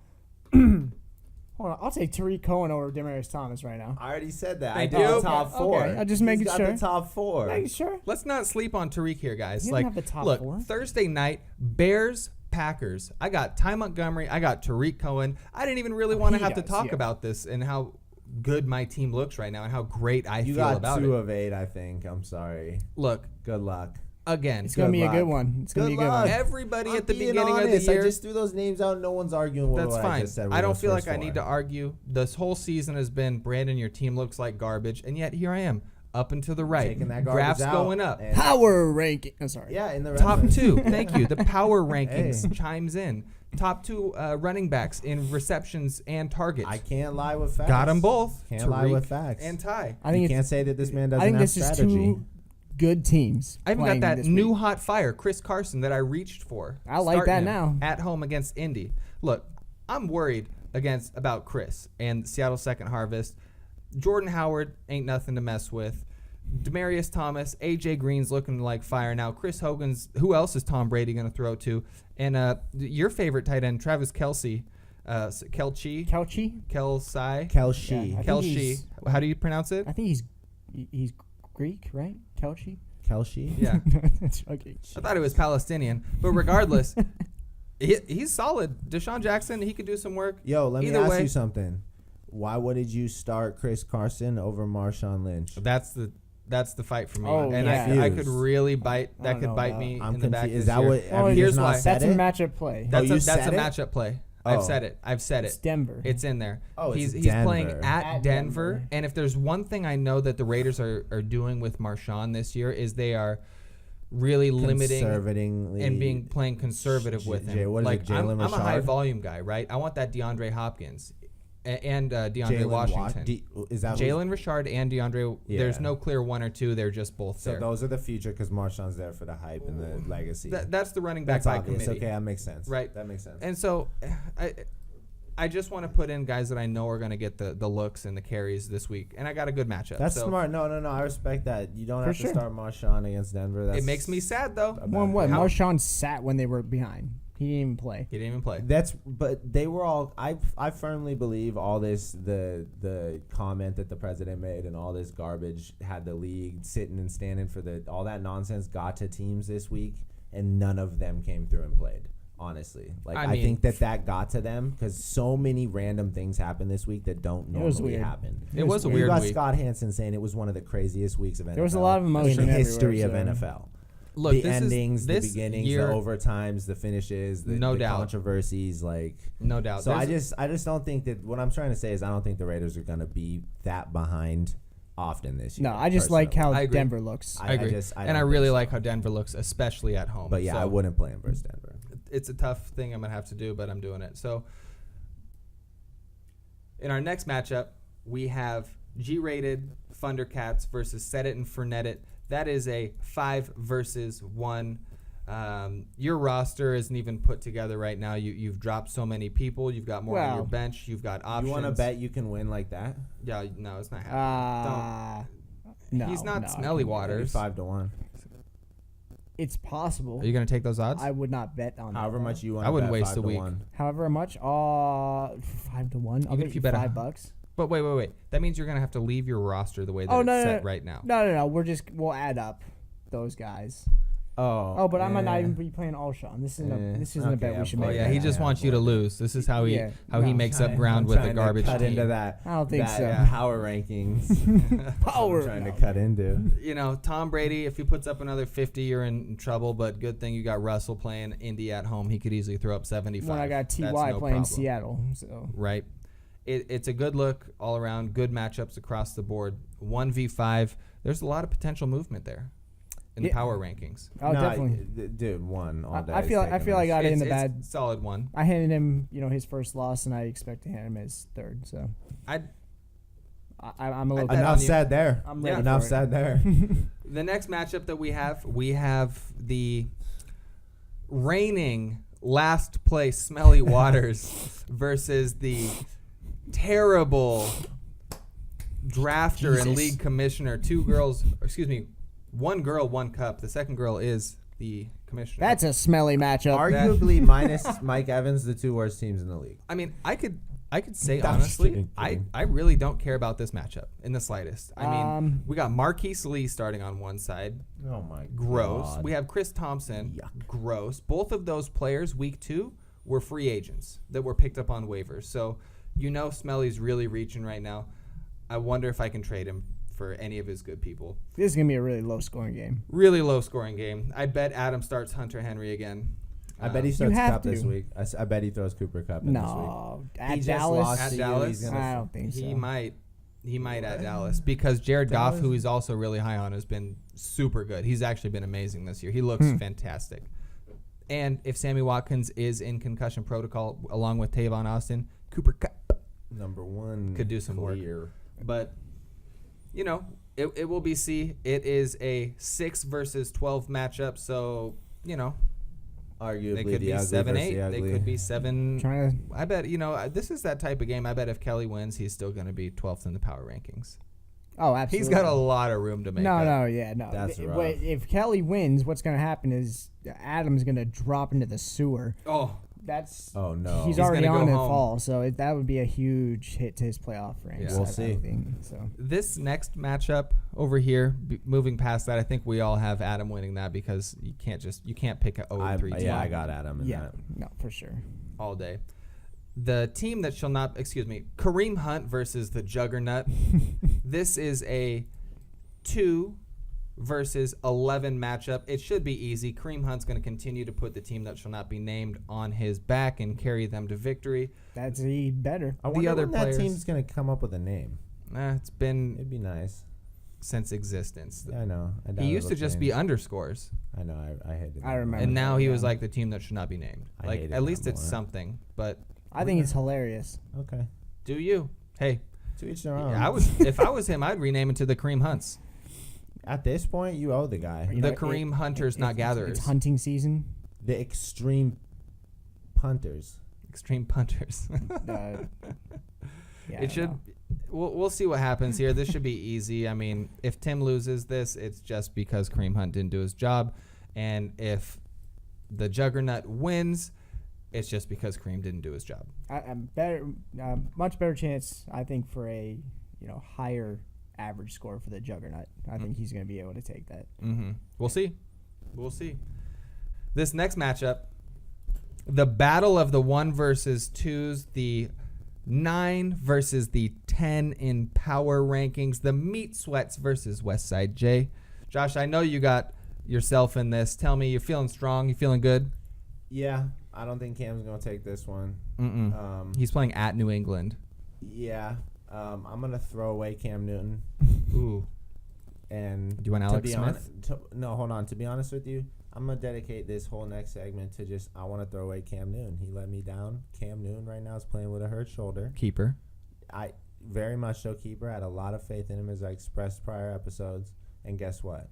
Hold on. I'll take Tariq Cohen over Demarius Thomas right now. I already said that. Thank I did you. the top Okay, 4. okay. I just He's making got sure. the top 4. Are you sure? Let's not sleep on Tariq here, guys. He doesn't have the top look, 4. Thursday night, Bears, Packers. I got Ty Montgomery. I got Tariq Cohen. I didn't even really want to he have to does, talk yeah. about this and how good my team looks right now and how great I You feel got about 2 it. of 8, I think. I'm sorry. Look, Good luck. again, It's gonna be a luck. good one. It's gonna be a Good good luck. one. everybody I'm at the being beginning of honest. the year. I just threw those names out. No one's arguing with That's what fine. I just said. I don't feel like first I need to 4. argue. This whole season has been, Brandon, your team looks like garbage, and yet here I am, up and to the right. Taking that garbage Graphs out. going up. And- Power ranking. I'm sorry. Yeah, in the Top reference. 2. Thank you. The power rankings Hey. chimes in. Top 2 running backs in receptions and targets. I can't lie with facts. Got them both. Can't lie Tariq with facts. and Ty. I think You it's, can't say that this man I doesn't think have this is strategy. 2 good teams. I even got playing that this new week. hot fire, Chris Carson, that I reached for. I like that Starting him now. At home against Indy. Look, I'm worried about Chris and Seattle Second Harvest. Jordan Howard ain't nothing to mess with. Demarius Thomas, AJ Green's looking like fire now. Chris Hogan's, who else is Tom Brady going to throw to? And your favorite tight end, Travis Kelce. Kelce? Kelce. Kelsey? Kelshi. Yeah, I think Kelce. he's How do you pronounce it? I think he's Greek, right? Kelchi? Kelshi. Yeah. That's okay. I thought it was Palestinian, but regardless, he's solid. Deshaun Jackson, he could do some work. Yo, let me Either ask way- you something. Why wouldn't you start Chris Carson over Marshawn Lynch? That's the fight for me, Oh, and yeah. I could really bite. I That don't could know bite about- me I'm in the back. confused. Is this that year. what? Well, Have you here's just not why. said That's a it? matchup play. That's you a said it? matchup play. Oh. I've said it. It's Denver. It's in there. Oh, it's he's playing Denver. at At Denver. Denver. And if there's one thing I know that the Raiders are doing with Marshawn this year is they are really limiting Conservatively and playing conservative with him. What is like it, Jalen I'm a high Richard? volume guy, right? I want that DeAndre Hopkins and DeAndre Washington. Is that Jalen Richard and DeAndre. Yeah. There's no clear one or two. They're just both So there. those are the future because Marshawn's there for the hype and the legacy. That's the running back That's by obvious. committee. Okay, that makes sense. Right. That makes sense. And so I just want to put in guys that I know are going to get the looks and the carries this week. And I got a good matchup. That's so smart. No. I respect that. You don't For have sure. to start Marshawn against Denver. That's It makes me sad, though. a One bad what? pick. Marshawn sat when they were behind. He didn't even play. He didn't even play. But they were all. I firmly believe all this the comment that the president made and all this garbage had the league sitting and standing for all that nonsense got to teams this week and none of them came through and played. Honestly, I mean, think that got to them because so many random things happened this week that don't was normally weird. happen. It was a You weird got week. Scott Hansen saying it was one of the craziest weeks of NFL. There was a lot of emotion in the everywhere, history of so- NFL. Look, The this endings, the this beginnings, year, the overtimes, the finishes, No the doubt. controversies, no doubt. So There's- I just don't think that what I'm trying to say is I don't think the Raiders are going to be that behind often this year. No, I just like personally. how I agree. Denver looks. I agree. I and don't I think really so. like how Denver looks, especially at home. But yeah, So I wouldn't play him versus Denver. it's a tough thing I'm going to have to do, but I'm doing it. So in our next matchup, we have G-rated Thundercats versus Set It and Fernet It. That is a 5 versus 1. Your roster isn't even put together right now. You've dropped so many people. You've got more on your Well, bench. You've got options. You want to bet you can win like that? Yeah, no, it's not happening. No, He's not no, Smelly I can't. Waters. 5-1. It's possible. Are you going to take those odds? I would not bet on However that. much you want. I wouldn't bet, waste a 5-1. week. However much? 5-1. I'll Even bet if you you bet $5. But wait. That means you're going to have to leave your roster the way that Oh, it's no, set no. right now. No. We'll add up those guys. Oh, But I might not eh. even be playing Allshawn. This isn't a Okay, bet we should yeah, Oh make. yeah, right he now. just yeah, wants you to well, lose. This is how he Yeah, he no. makes up I'm ground with a trying to garbage cut team. into that. I don't think so. Power rankings. Power. I'm trying No. to cut into. You know, Tom Brady, if he puts up another 50, you're in trouble. But good thing you got Russell playing Indy at home. He could easily throw up 75. When I got That's Ty no playing problem. Seattle, so Right. It's a good look all around. Good matchups across the board. 1v5. There's a lot of potential movement there in the Yeah. power rankings. oh, definitely. Dude, one all day. I feel I got it in the It's bad. a solid one. I handed him, his first loss, and I expect to hand him his third. So I'd I'm a little. bet on Enough you. said there. I'm ready Enough for it. said there. The next matchup that we have the reigning last place Smelly Waters versus the terrible drafter and Jesus. league commissioner. One girl, one cup. The second girl is the commissioner. That's a smelly matchup. Arguably, minus Mike Evans, the two worst teams in the league. I mean, I could say I'm just honestly, kidding. I really don't care about this matchup in the slightest. I mean, we got Marquise Lee starting on one side. Oh my Gross. God. We have Chris Thompson. Yuck. Gross. Both of those players, week 2, were free agents that were picked up on waivers. So, Smelly's really reaching right now. I wonder if I can trade him for any of his good people. This is gonna be a really low scoring game. Really low scoring game. I bet Adam starts Hunter Henry again. I bet he starts have Cup this to. week. I bet he throws Cooper Cup in this week. No, He at just Dallas. lost At to you, Dallas? he's gonna I don't think so. He might at Dallas because Jared Goff, Dallas- who he's also really high on, has been super good. He's actually been amazing this year. He looks fantastic. And if Sammy Watkins is in concussion protocol along with Tavon Austin, Cooper Kupp Number one could do some work. clear. But, it will be C. It is a 6 versus 12 matchup. So, Arguably they could the be ugly 7-8. versus the They ugly. could be 7. Trying to. I bet, this is that type of game. I bet if Kelly wins, he's still going to be 12th in the power rankings. Oh, absolutely. He's got a lot of room to make up. No. That's But rough. if Kelly wins, what's gonna happen is Adam's gonna drop into the sewer. Oh, that's Oh no. he's He's already gonna go on in home. fall, so that would be a huge hit to his playoff ranks. Yeah. We'll I see. think, so This next matchup over here, moving past that, I think we all have Adam winning that because you can't pick a 0-3 team I got Adam in that. no, for sure. all day. The team that shall not, Kareem Hunt versus the Juggernaut. This is a 2 versus 11 matchup. It should be easy. Kareem Hunt's going to continue to put the team that shall not be named on his back and carry them to victory. That's better. I wonder other when that players- team's gonna come up with a name. It's been It'd be nice. since existence. I know. I doubt He used to it'll just change. be underscores, I know. I hated that. I remember. and now he was Yeah. like the team that should not be named. I Like hated at least that it's more. something. But I think it's hilarious. Okay. do you? Hey, To each their own. if I was him, I'd rename it to the Kareem Hunts. At this point, you owe the guy. You The know, Kareem Hunters, not gatherers. It's hunting season. The extreme punters. Extreme punters. Yeah, It should. We'll see what happens here. This should be easy. I mean, if Tim loses this, it's just because Kareem Hunt didn't do his job, and if the Juggernaut wins, it's just because Kareem didn't do his job. I'm better, much better chance, I think, for a higher average score for the Juggernaut. I think he's going to be able to take that. Mm-hmm. We'll see. We'll see. This next matchup, the battle of the 1 versus 2s, the 9 versus the 10 in power rankings, the Meat Sweats versus Westside J. Josh, I know you got yourself in this. Tell me, you're feeling strong? You feeling good? Yeah, I don't think Cam's gonna take this one. He's playing at New England. Yeah, I'm gonna throw away Cam Newton. Ooh. And Do you want to Alex be Smith? No, hold on. To be honest with you, I'm gonna dedicate this whole next segment to I want to throw away Cam Newton. He let me down. Cam Newton right now is playing with a hurt shoulder. Keeper. I very much so keeper. I had a lot of faith in him as I expressed prior episodes. And guess what?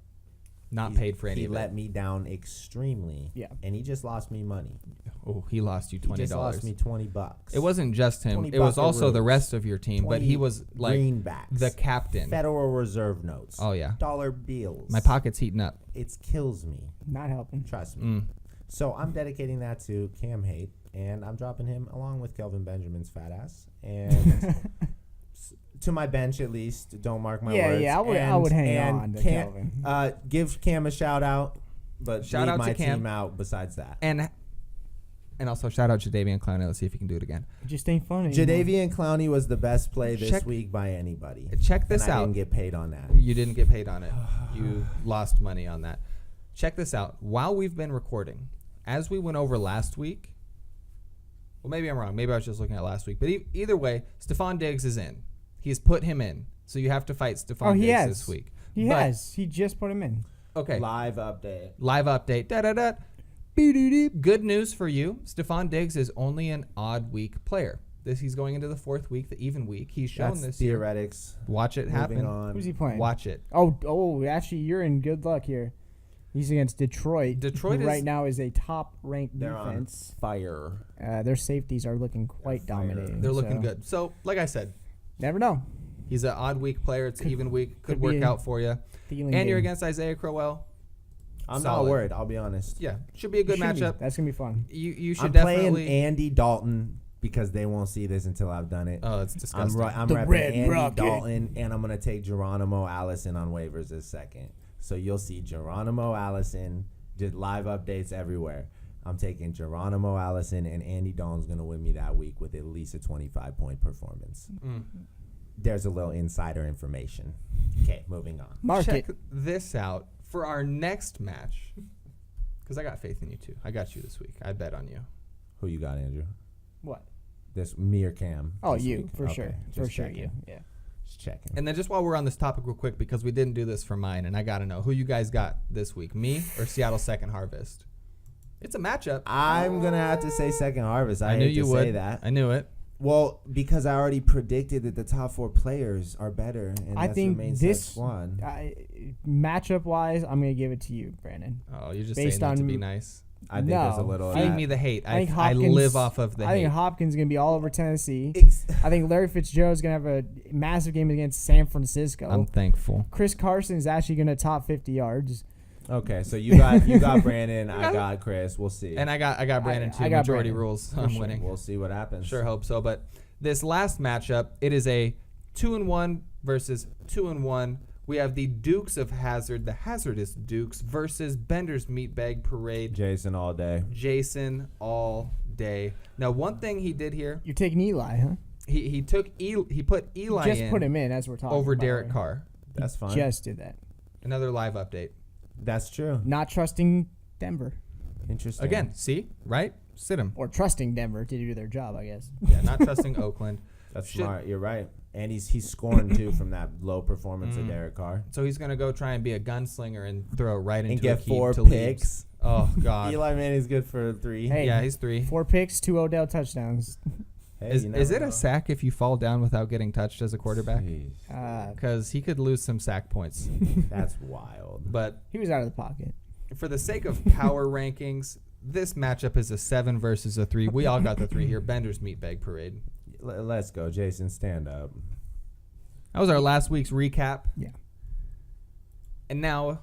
Not paid for any He of let it. me down extremely. Yeah. And he just lost me money. Oh, he lost you $20. He just lost me $20. It wasn't just him. 20 It was also the buckaroos. rest of your team, but he 20 was like greenbacks, the captain. Federal Reserve notes. Oh, yeah. Dollar bills. My pocket's heating up. It kills me. Not helping. Trust me. Mm. So I'm dedicating that to Cam Hate, and I'm dropping him along with Kelvin Benjamin's fat ass. And to my bench at least. Don't mark my words. Yeah, I would hang on to Cam, Kelvin. give Cam a shout out, but Shout leave out to my Cam. team out besides that. And also shout out Jadeveon Clowney. Let's see if he can do it again. It just ain't funny. anymore. Jadeveon Clowney was the best play this Check- week by anybody. Check this and I out. didn't get paid on that. You didn't get paid on it. You lost money on that. Check this out. While we've been recording, as we went over last week, well, maybe I'm wrong. Maybe I was just looking at last week. But either way, Stephon Diggs is in. He's put him in. So you have to fight Stephon he Diggs has. this week. He But- has. He just put him in. Okay. Live update. Live update. Da-da-da. Good news for you. Stephon Diggs is only an odd week player. He's going into the 4th week, the even week. He's shown That's this year. theoretics. Watch it Moving happen. on. Who's he playing? Watch it. Oh, actually, you're in good luck here. He's against Detroit. Detroit who is- right now is a top-ranked They're on defense. fire. Their safeties are looking quite They're fire. dominating. They're looking so good. So, like I said, Never know. he's an odd week player. It's an even week. Could could work be out for you. Thielen And you're game. against Isaiah Crowell. I'm Solid. not worried. I'll be honest. Yeah, should be a good Should be. matchup. That's gonna be fun. You should I'm definitely. playing Andy Dalton because they won't see this until I've done it. Oh, it's I'm disgusting. I'm The repping Red Andy Rocket. Dalton, and I'm gonna take Geronimo Allison on waivers this second. So you'll see Geronimo Allison. Did live updates everywhere. I'm taking Geronimo Allison, and Andy Dalton's gonna win me that week with at least a 25-point performance. Mm. There's a little insider information. Okay, moving on. Mark Check it. this out for our next match. Because I got faith in you too. I got you this week. I bet on you. Who you got, Andrew? What? This me or Cam? Oh, this you week? for Okay, sure. just For sure, checking. you. Yeah. Just checking. And then just while we're on this topic real quick, because we didn't do this for mine, and I got to know, who you guys got this week? Me or Seattle Second Harvest? It's a matchup. I'm gonna have to say Second Harvest. I knew hate you to would. say that. I knew it. Well, because I already predicted that the top 4 players are better, and I that's think remains this squad. matchup wise, I'm gonna give it to you, Brandon. Oh, you're just Based saying that to on- be nice. I think No. there's a little. of Feed that. me the hate. I think I Hopkins. live off of the I hate. think Hopkins gonna be all over Tennessee. Ex- I think Larry Fitzgerald's gonna have a massive game against San Francisco. I'm thankful. Chris Carson is actually gonna top 50 yards. Okay, so you got Brandon, I got Chris. We'll see. And I got Brandon too. I got Majority Brandon. rules. For I'm sure. winning. We'll see what happens. Sure hope so. But this last matchup, it is a 2-1 versus 2-1. We have the Dukes of Hazard, the Hazardous Dukes, versus Bender's Meatbag Parade. Jason all day. Jason all day. Now, one thing he did here, You're taking Eli, huh? he put Eli Just in put him in as we're talking. over by the Derek way. Carr. That's fine. Just did that. Another live update. That's true. Not trusting Denver. Interesting. Again, see, right? Sit him. Or trusting Denver to do their job, I guess. Yeah, not trusting Oakland. That's Should- smart. You're right. And he's scoring too from that low performance of Derek Carr. So he's gonna go try and be a gunslinger and throw right into And get a keep 4 to leads. picks. Oh God. Eli Manning's good for 3. Hey, Yeah, he's 3. 4 picks, 2 Odell touchdowns. Hey, Is you it never a know. sack if you fall down without getting touched as a quarterback? Jeez, Because he could lose some sack points. that's wild. But He was out of the pocket. for the sake of power rankings, this matchup is a 7 versus a 3. We all got the 3 here. Bender's Meatbag Parade. Let's go, Jason. Stand up. That was our last week's recap. Yeah. And now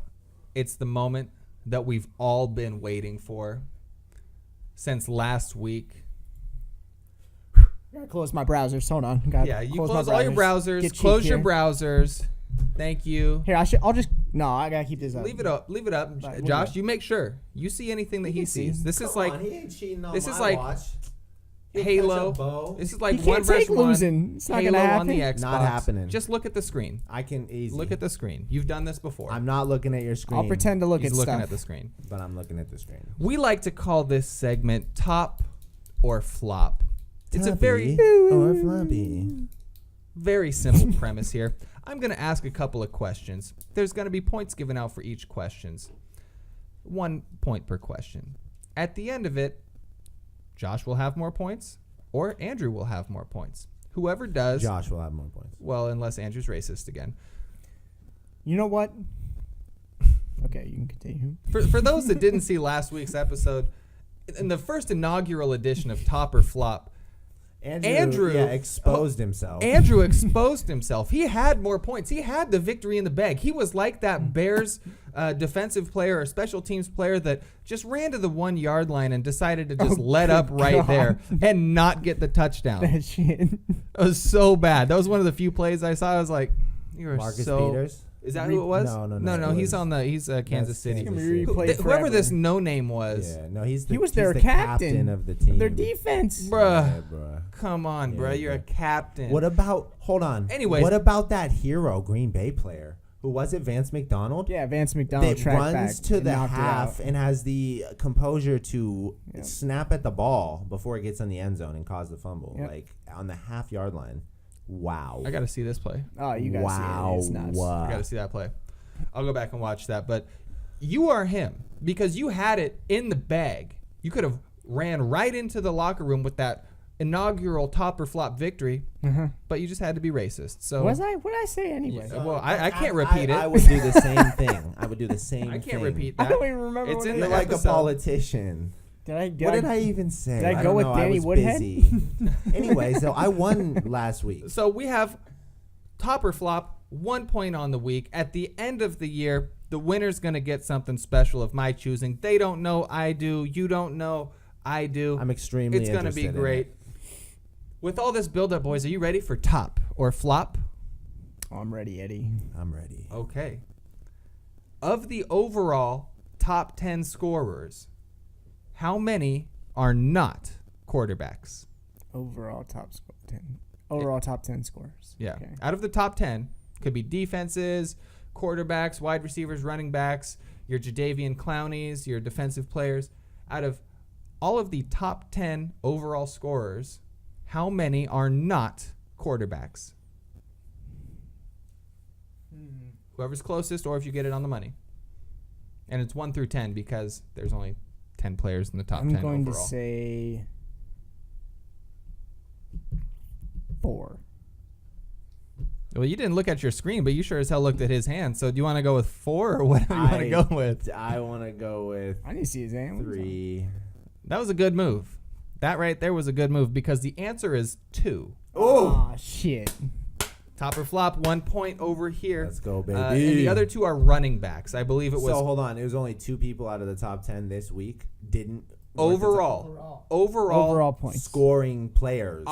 it's the moment that we've all been waiting for since last week. Gotta close my browsers. Hold on. Gotta Yeah, you my close all your browsers. Get cheap Close your here. browsers. Thank you. Here, I'll just. No, I gotta keep this up. Leave it up. Leave it up. Right, we'll Josh, do you make sure. You see anything that he can see. sees. This is like he ain't cheating on this is my like watch. Halo. This is like He can't 1 versus take 1. losing. It's not Halo gonna on the happen. Xbox. Not happening. Just look at the screen. I can easy. Look at the screen. You've done this before. I'm not looking at your screen. I'll pretend to look He's at looking stuff. at the screen. But I'm looking at the screen. We like to call this segment top or flop. It's a very, or floppy. very simple premise here. I'm going to ask a couple of questions. There's going to be points given out for each questions. 1 point per question. At the end of it, Josh will have more points or Andrew will have more points. Whoever does, Josh will have more points. well, unless Andrew's racist again. You know what? Okay, you can continue. For those that didn't see last week's episode, in the first inaugural edition of Top or Flop, Andrew exposed himself. Andrew exposed himself. He had more points. He had the victory in the bag. He was like that Bears defensive player or special teams player that just ran to the 1 yard line and decided to just let up right God. there and not get the touchdown. That shit. It was so bad. That was one of the few plays I saw. I was like, you are Marcus so. Peters. Is that who it was? No, it He's was- on the. He's Kansas City. Kansas He City. played Whoever forever. this no name was. Yeah, no, he's He was he's their the captain of the team. Their defense. Bruh. Yeah, bruh. Come on, Yeah, bro. You're a bro. captain. What about? Hold on. Anyways. What about that hero Green Bay player? Who was it? Vance McDonald. Yeah, Vance McDonald That track runs back to and the knocked it half out. and has the composure to Yep. snap at the ball before it gets in the end zone and cause the fumble, Yep. like on the half yard line. Wow. I got to see this play. Oh, you guys wow. see it. It's nuts. I got to see that play. I'll go back and watch that. But you are him because you had it in the bag. You could have ran right into the locker room with that inaugural top or flop victory, but you just had to be racist. So What did I say anyway? Yeah, well, I can't repeat it. I would do the same thing. I would do the same I thing. can't repeat I that. don't even remember It's what in I You're the like a episode. politician. Did What did I even say? did I go don't with know. Danny I was Woodhead? busy. Anyway, so I won last week. So we have top or flop, 1 point on the week. At the end of the year, the winner's going to get something special of my choosing. They don't know, I do. You don't know, I do. I'm extremely It's going to be interested in great. it. With all this build-up, boys, are you ready for top or flop? Oh, I'm ready, Eddie. I'm ready. Okay. Of the overall top 10 scorers, how many are not quarterbacks? Overall top score 10. Overall top 10 scorers. Yeah. Okay. Out of the top 10, could be defenses, quarterbacks, wide receivers, running backs, your Jadeveon Clowneys, your defensive players. Out of all of the top 10 overall scorers, how many are not quarterbacks? Whoever's closest, or if you get it on the money. And it's 1 through 10 because there's only 10 players in the top 10 I'm going overall. to say 4. Well, you didn't look at your screen, but you sure as hell looked at his hand. So do you want to go with 4 or what do you want to go with? I want to go with I didn't see his hand. 3. That was a good move. That right there was a good move because the answer is 2. Oh, shit. Top or flop, 1 point over here. Let's go, baby. And the other two are running backs. I believe it was. So hold on. It was only 2 people out of the top 10 this week didn't. Overall points. Scoring players.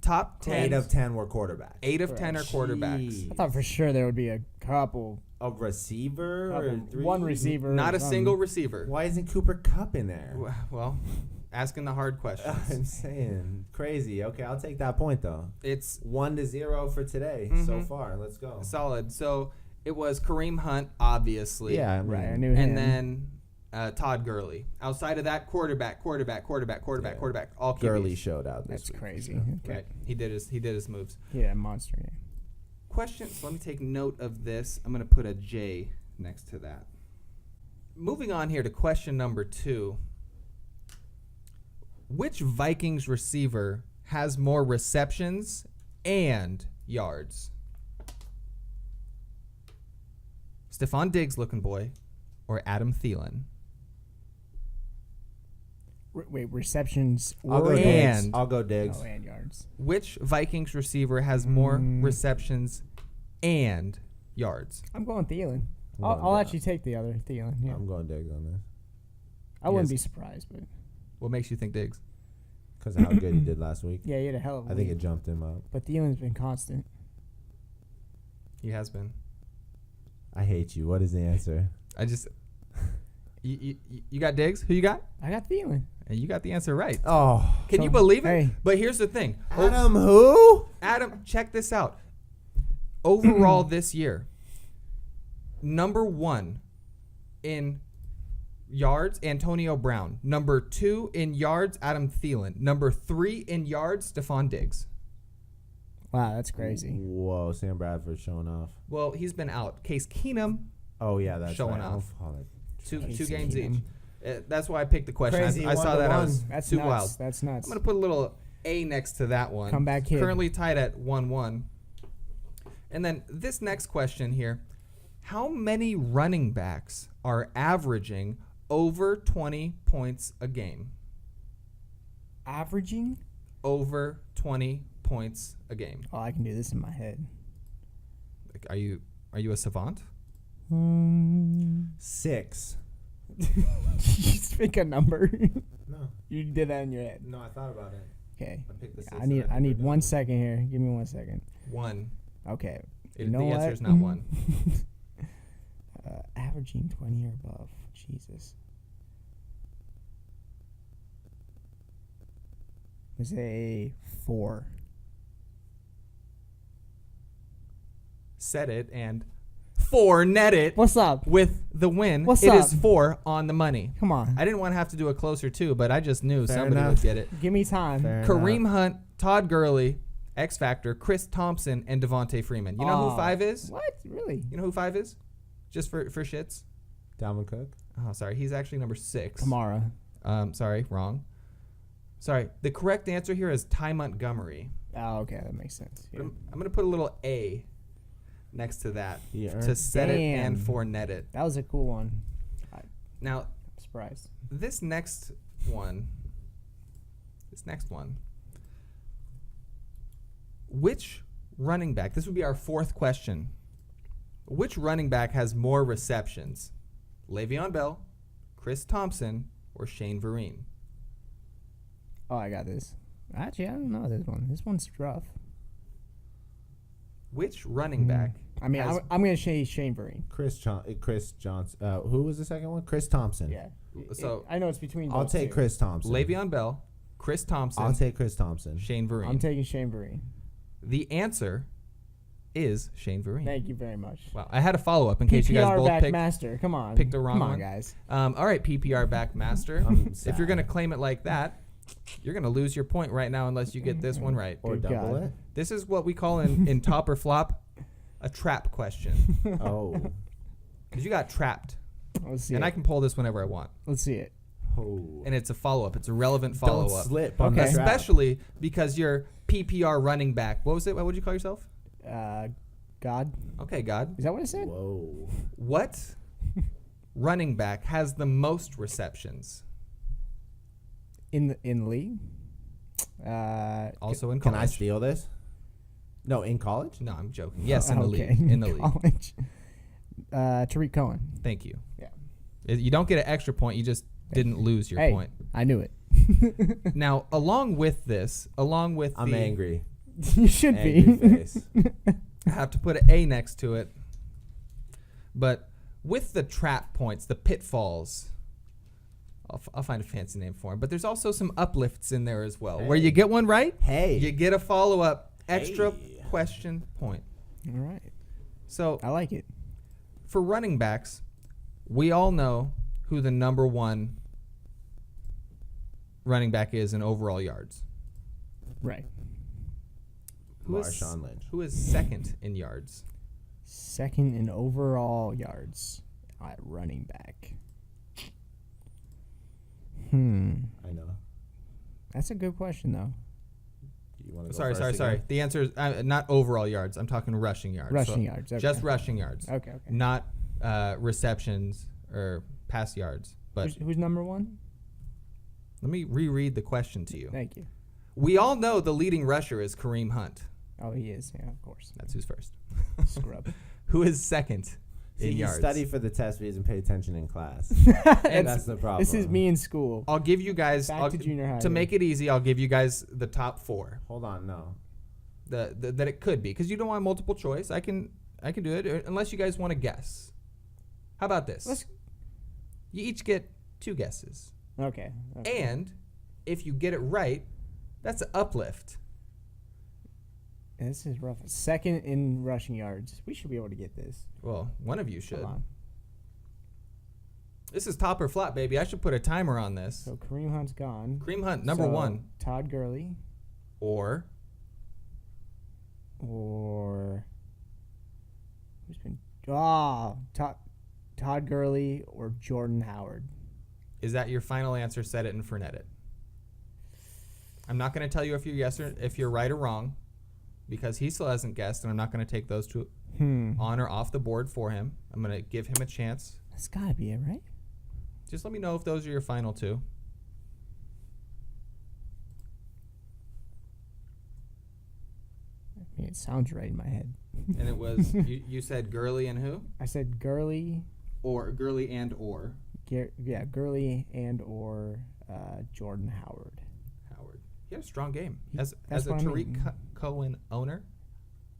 Top 10. 8 of 10 were quarterbacks. 8 of 10 are quarterbacks. Jeez. I thought for sure there would be a couple. A receiver or 3? One receiver. Not or a something. single receiver. Why isn't Cooper Kupp in there? Well, asking the hard questions. I'm saying crazy. Okay, I'll take that point though. It's 1-0 for today so far. Let's go. solid. So it was Kareem Hunt, obviously. Yeah, I mean, Right, I knew him. And then Todd Gurley. Outside of that, quarterback. All QBs. Gurley showed out this That's week. crazy. Okay. Right. He did his moves. Yeah, monster game. Question. So let me take note of this. I'm going to put a J next to that. Moving on here to question number 2. Which Vikings receiver has more receptions and yards? Stephon Diggs looking boy or Adam Thielen? Wait, receptions I'll go or Diggs. And- I'll go Diggs. Oh, and yards. Which Vikings receiver has more receptions and yards? I'm going Thielen. I'm I'll going actually take the other Thielen. Yeah. I'm going Diggs on this I wouldn't Yes. be surprised, but What makes you think Diggs? because of how good he did last week. yeah, he had a hell of a I think week. it jumped him up. But Thielen's been constant. He has been. I hate you. What is the answer? I just. You got Diggs? Who you got? I got Thielen. And you got the answer right. Oh, Can you believe it? Hey. But here's the thing. Adam who? Adam, check this out. Overall this year, number 1 in yards, Antonio Brown. Number 2 in yards, Adam Thielen. Number 3 in yards, Stephon Diggs. Wow, that's crazy. Whoa, Sam Bradford showing off. Well, he's been out. Case Keenum, Oh yeah, that's Showing right. off. Oh, that- two Case games Keenum. each. That's why I picked the question. Crazy, I saw that. I was 1-1. That's too nuts. wild. That's nuts. I'm going to put a little A next to that one. Comeback kid. Currently tied at 1-1. And then this next question here. How many running backs are averaging over 20 points a game? Averaging? Over 20 points a game. Oh, I can do this in my head. Like, are you a savant? 6. Just pick a number. No, You did that in your head. no, I thought about it. Okay. I picked the 6. I need 1 second here. Give me 1 second. 1. Okay. The You know answer what? is not 1. Averaging 20 or above. Jesus. Was a 4. Said it and 4 net it What's up? with the win. What's It up? is 4 on the money. Come on. I didn't want to have to do a closer 2, but I just knew Fair somebody enough. would get it. Give me time. Fair Kareem enough. Hunt, Todd Gurley, X Factor, Chris Thompson, and Devontae Freeman. You know who 5 is? What? Really? You know who 5 is? Just for shits? Dalvin Cook. Oh, sorry. He's actually number 6. Kamara. Sorry, wrong. Sorry. The correct answer here is Ty Montgomery. Oh, okay. That makes sense. But Yeah. I'm going to put a little A next to that He to earned. set it and Damn. for net it. That was a cool one. Now, I'm surprised. this next one. Which running back? This would be our 4th question. Which running back has more receptions? Le'Veon Bell, Chris Thompson, or Shane Vereen? Oh, I got this. Actually, I don't know this one. This one's rough. Which running back? I mean, has- I'm going to say Shane Vereen. Chris Johnson. Who was the second one? Chris Thompson. Yeah. So, I know it's between I'll those take two. Chris Thompson. Le'Veon Bell, Chris Thompson, I'll take Chris Thompson. Shane Vereen. I'm taking Shane Vereen. The answer is Shane Vereen. Thank you very much. Wow, I had a follow up in case you guys PPR both back picked master. Come on. picked the wrong Come on, one. guys. All right, PPR back master. I'm If sad. you're gonna claim it like that, you're gonna lose your point right now unless you get this one right. Or Good double God. it. This is what we call in top or flop a trap question Oh. because you got trapped, Let's see and it. I can pull this whenever I want, Let's see it. Oh. and it's a follow up. It's a relevant follow Don't up, slip on Okay. the trap. especially because you're PPR running back. What was it? What would you call yourself? God. Okay, God. Is that what it said? Whoa. What running back has the most receptions? In the league? Also in Can I college. steal this? No, in college? No, I'm joking. Yes, in the Okay. league. In the league. College. Tariq Cohen. Thank you. Yeah. You don't get an extra point. You just didn't lose your Hey, point. I knew it. Now, along with I'm angry. You should Angry be. face. I have to put an A next to it. But with the trap points, the pitfalls, I'll find a fancy name for them. But there's also some uplifts in there as well. Where you get one right, Hey. you get a follow-up extra Hey. question point. All right. So I like it. for running backs, we all know who the number one running back is in overall yards. Right. Who is Marshawn Lynch. Who is second in yards? Second in overall yards at running back. I know. That's a good question, though. You wanna go Sorry. first again? The answer is not overall yards. I'm talking rushing yards. Rushing yards. Okay. Just rushing yards. Okay. Not receptions or pass yards. But Who's number one? let me reread the question to you. Thank you. We all know the leading rusher is Kareem Hunt. Oh, he is. Yeah, of course. That's who's first. Scrub. Who is second See, in he yards? studied for the test, but he doesn't pay attention in class. And That's the problem. This is me in school. I'll give you guys Back to junior high to here. make it easy. I'll give you guys the top four Hold on, no. that it could be because you don't want multiple choice. I can do it unless you guys want to guess. How about this? You each get 2 guesses, Okay. and if you get it right, that's an uplift. This is rough. Second in rushing yards. We should be able to get this. Well, one of you should. Hold on. This is top or flop, baby. I should put a timer on this. So Kareem Hunt's gone. Kareem Hunt, number So, 1, Todd Gurley or who's been Todd Gurley or Jordan Howard. is that your final answer? Set it and Fernet it. I'm not going to tell you if you're right or wrong, because he still hasn't guessed, and I'm not going to take those 2 on or off the board for him. I'm going to give him a chance. That's gotta be it, right? Just let me know if those are your final 2. I mean, it sounds right in my head. And it was you said Gurley and who? I said Gurley. Or Gurley and or Gurley and or Jordan Howard. Howard. He had a strong game. That's As a what I Tariq mean. Cohen owner,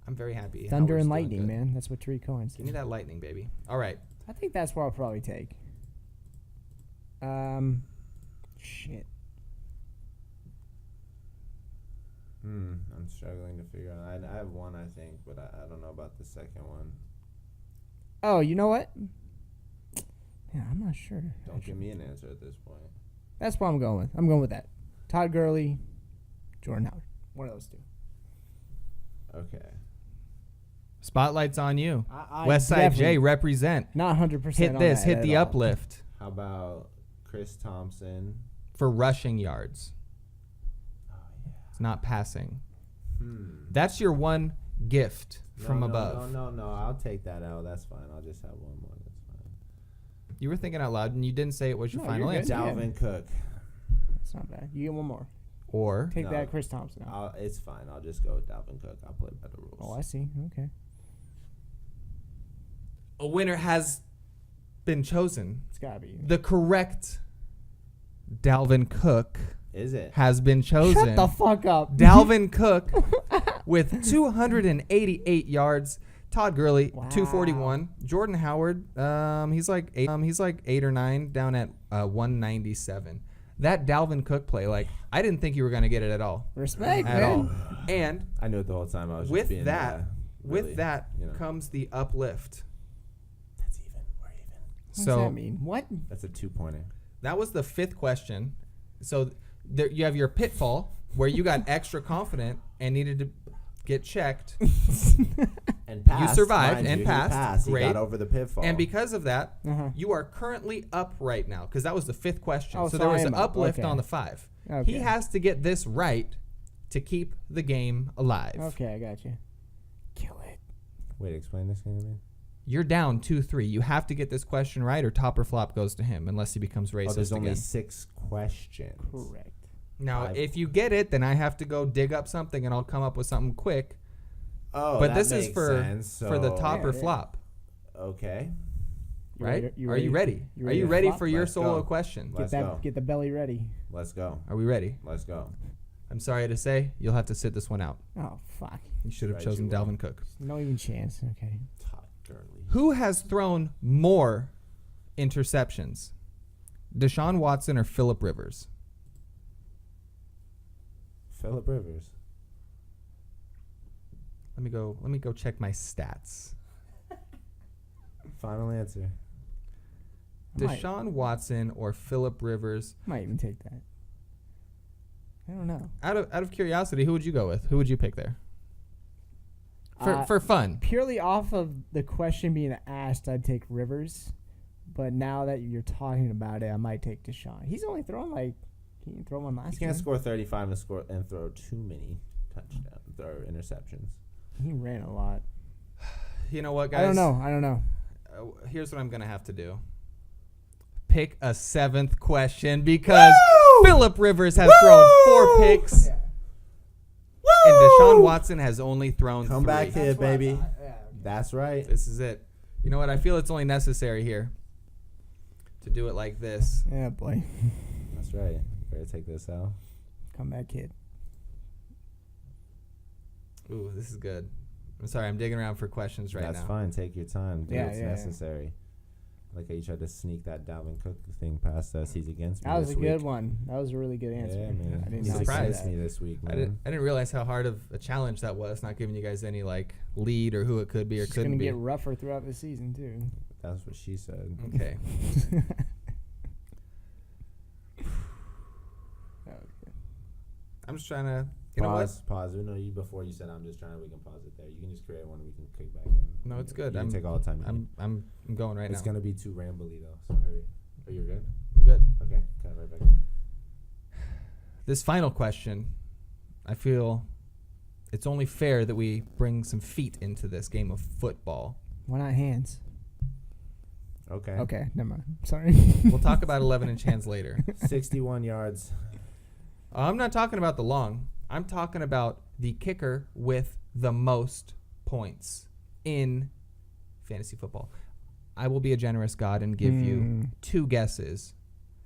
I'm very happy. Thunder Howard's and doing lightning, good. man. That's what Tariq Cohen Give me said. that lightning, baby. All right. I think that's what I'll probably take. Shit. I'm struggling to figure out. I have one, I think, but I don't know about the second one. Oh, you know what? Yeah, I'm not sure. Don't give me an answer at this point. That's what I'm going with. I'm going with that. Todd Gurley, Jordan Howard. One of those 2. Okay. Spotlight's on you. I West Side definitely- J represent. Not 100%. Hit on this. that Hit at the all. uplift How about Chris Thompson? for rushing yards. Oh, yeah. It's not passing. That's your one gift from above. No. I'll take that out. That's fine. I'll just have one more. That's fine. You were thinking out loud, and you didn't say it was your No, final you're good. answer. Dalvin Cook. It's not bad. You get one more. Or Take No. that Chris Thompson out. It's fine. I'll just go with Dalvin Cook. I'll play by the rules. Oh, I see. Okay. a winner has been chosen. It's gotta be. The correct Dalvin Cook Is it? has been chosen. Shut the fuck up. Dalvin Cook with 288 yards. Todd Gurley, Wow. 241. Jordan Howard, he's like 8 or 9 down at 197. That Dalvin Cook play, like I didn't think you were gonna get it at all. Respect, At man. all. And I knew it the whole time. I was just with being, that, really, with that you know. comes the uplift. That's even. We're even. What does So that mean? What? That's a 2-pointer. that was the 5th question. So there you have your pitfall where you got extra confident and needed to get checked. And passed. survived mind and you. passed. He passed. Great. He got over the pitfall. And because of that, Uh-huh. you are currently up right now because that was the 5th question. Oh, so so there was I an am up. uplift Okay. on the 5. Okay. He has to get this right to keep the game alive. Okay, I got you. Kill it. Wait, explain this game to me. You're down 2-3. You have to get this question right or top or flop goes to him unless he becomes racist Oh, there's only again. 6 questions. Correct. Now, 5. if you get it, then I have to go dig up something and I'll come up with something quick. Oh, but that this is makes for sense. for the So- top or Yeah. flop, Okay. right? You Are you ready? you Are you to ready flop? for your Let's solo go. question? Let's Get go. get the belly ready. Let's go. Are we ready? Let's go. I'm sorry to say, you'll have to sit this one out. Oh fuck! You should have Right, chosen you will. Dalvin Cook. No even chance. Okay. Todd Gurley. Who has thrown more interceptions? Deshaun Watson or Phillip Rivers? Phillip Rivers. Let me go check my stats. Final answer. Deshaun Watson or Phillip Rivers? Might even take that. I don't know. Out of curiosity, who would you go with? Who would you pick there? For fun. Purely off of the question being asked, I'd take Rivers. But now that you're talking about it, I might take Deshaun. He's only thrown he didn't throw one last He can't game. score 35 and throw too many touchdowns or interceptions. He ran a lot. You know what, guys? I don't know. Here's what I'm going to have to do. Pick a seventh question because Phillip Rivers has thrown 4 picks. Yeah. And Deshaun Watson has only thrown 3. Come back here, That's what I baby. thought. Yeah. That's right. This is it. You know what? I feel it's only necessary here to do it like this. Yeah, boy. That's right. Better take this out. Come back, kid. Ooh, this is good. I'm sorry. I'm digging around for questions right That's now. fine. Take your time. Do Yeah, what's yeah, yeah. necessary. Like how you tried to sneak that Dalvin Cook thing past us. He's against me That was this a good week. one. That was a really good answer. Yeah, man. I didn't He's know surprised. against me this week, I man. didn't realize how hard of a challenge that was, not giving you guys any lead or who it could be or It's couldn't gonna be. get rougher throughout the season too. That's what she said. Okay. That was good. I'm just trying to. You know what? Pause. We know you before you said I'm just trying. We can pause it there. You can just create one. We can kick back in. No, it's good. You can take all the time. You need. I'm going right It's now. gonna be too rambly though. So hurry. Are you good? I'm good. Okay. Cut right back in. This final question, I feel it's only fair that we bring some feet into this game of football. Why not hands? Okay. Okay, never mind. Sorry. We'll talk about 11-inch hands later. 61 yards. I'm not talking about the long. I'm talking about the kicker with the most points in fantasy football. I will be a generous God and give you 2 guesses.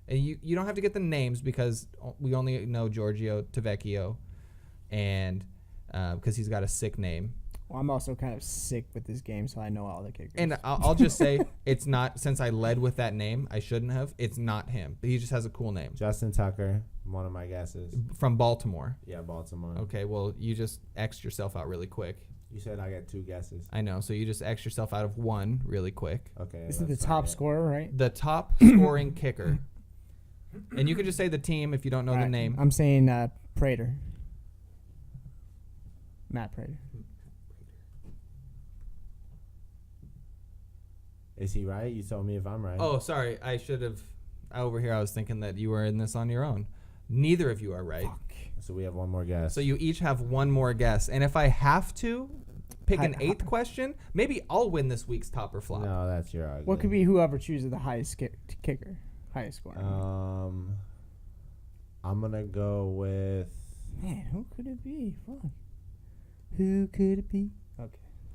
And you don't have to get the names because we only know Giorgio Tavecchio and because he's got a sick name. Well, I'm also kind of sick with this game, so I know all the kickers. And I'll just say it's not, since I led with that name, I shouldn't have. It's not him. He just has a cool name. Justin Tucker. One of my guesses. From Baltimore. Yeah, Baltimore. Okay, well, you just X'd yourself out really quick. You said I got 2 guesses. I know, so you just X'd yourself out of 1 really quick. Okay. this is the that's top not it. scorer, right? The top scoring kicker. And you can just say the team if you don't know the Alright, name. I'm saying Prater. Matt Prater. Is he right? You told me if I'm right. Oh, sorry. I should have. Over here, I was thinking that you were in this on your own. Neither of you are right. So we have one more guess. So you each have one more guess. And if I have to pick an 8th question, maybe I'll win this week's top or flop. No, that's your argument. What could be whoever chooses the highest kicker, highest scorer? I'm gonna go with. Man, who could it be? Fuck. Who could it be? Okay.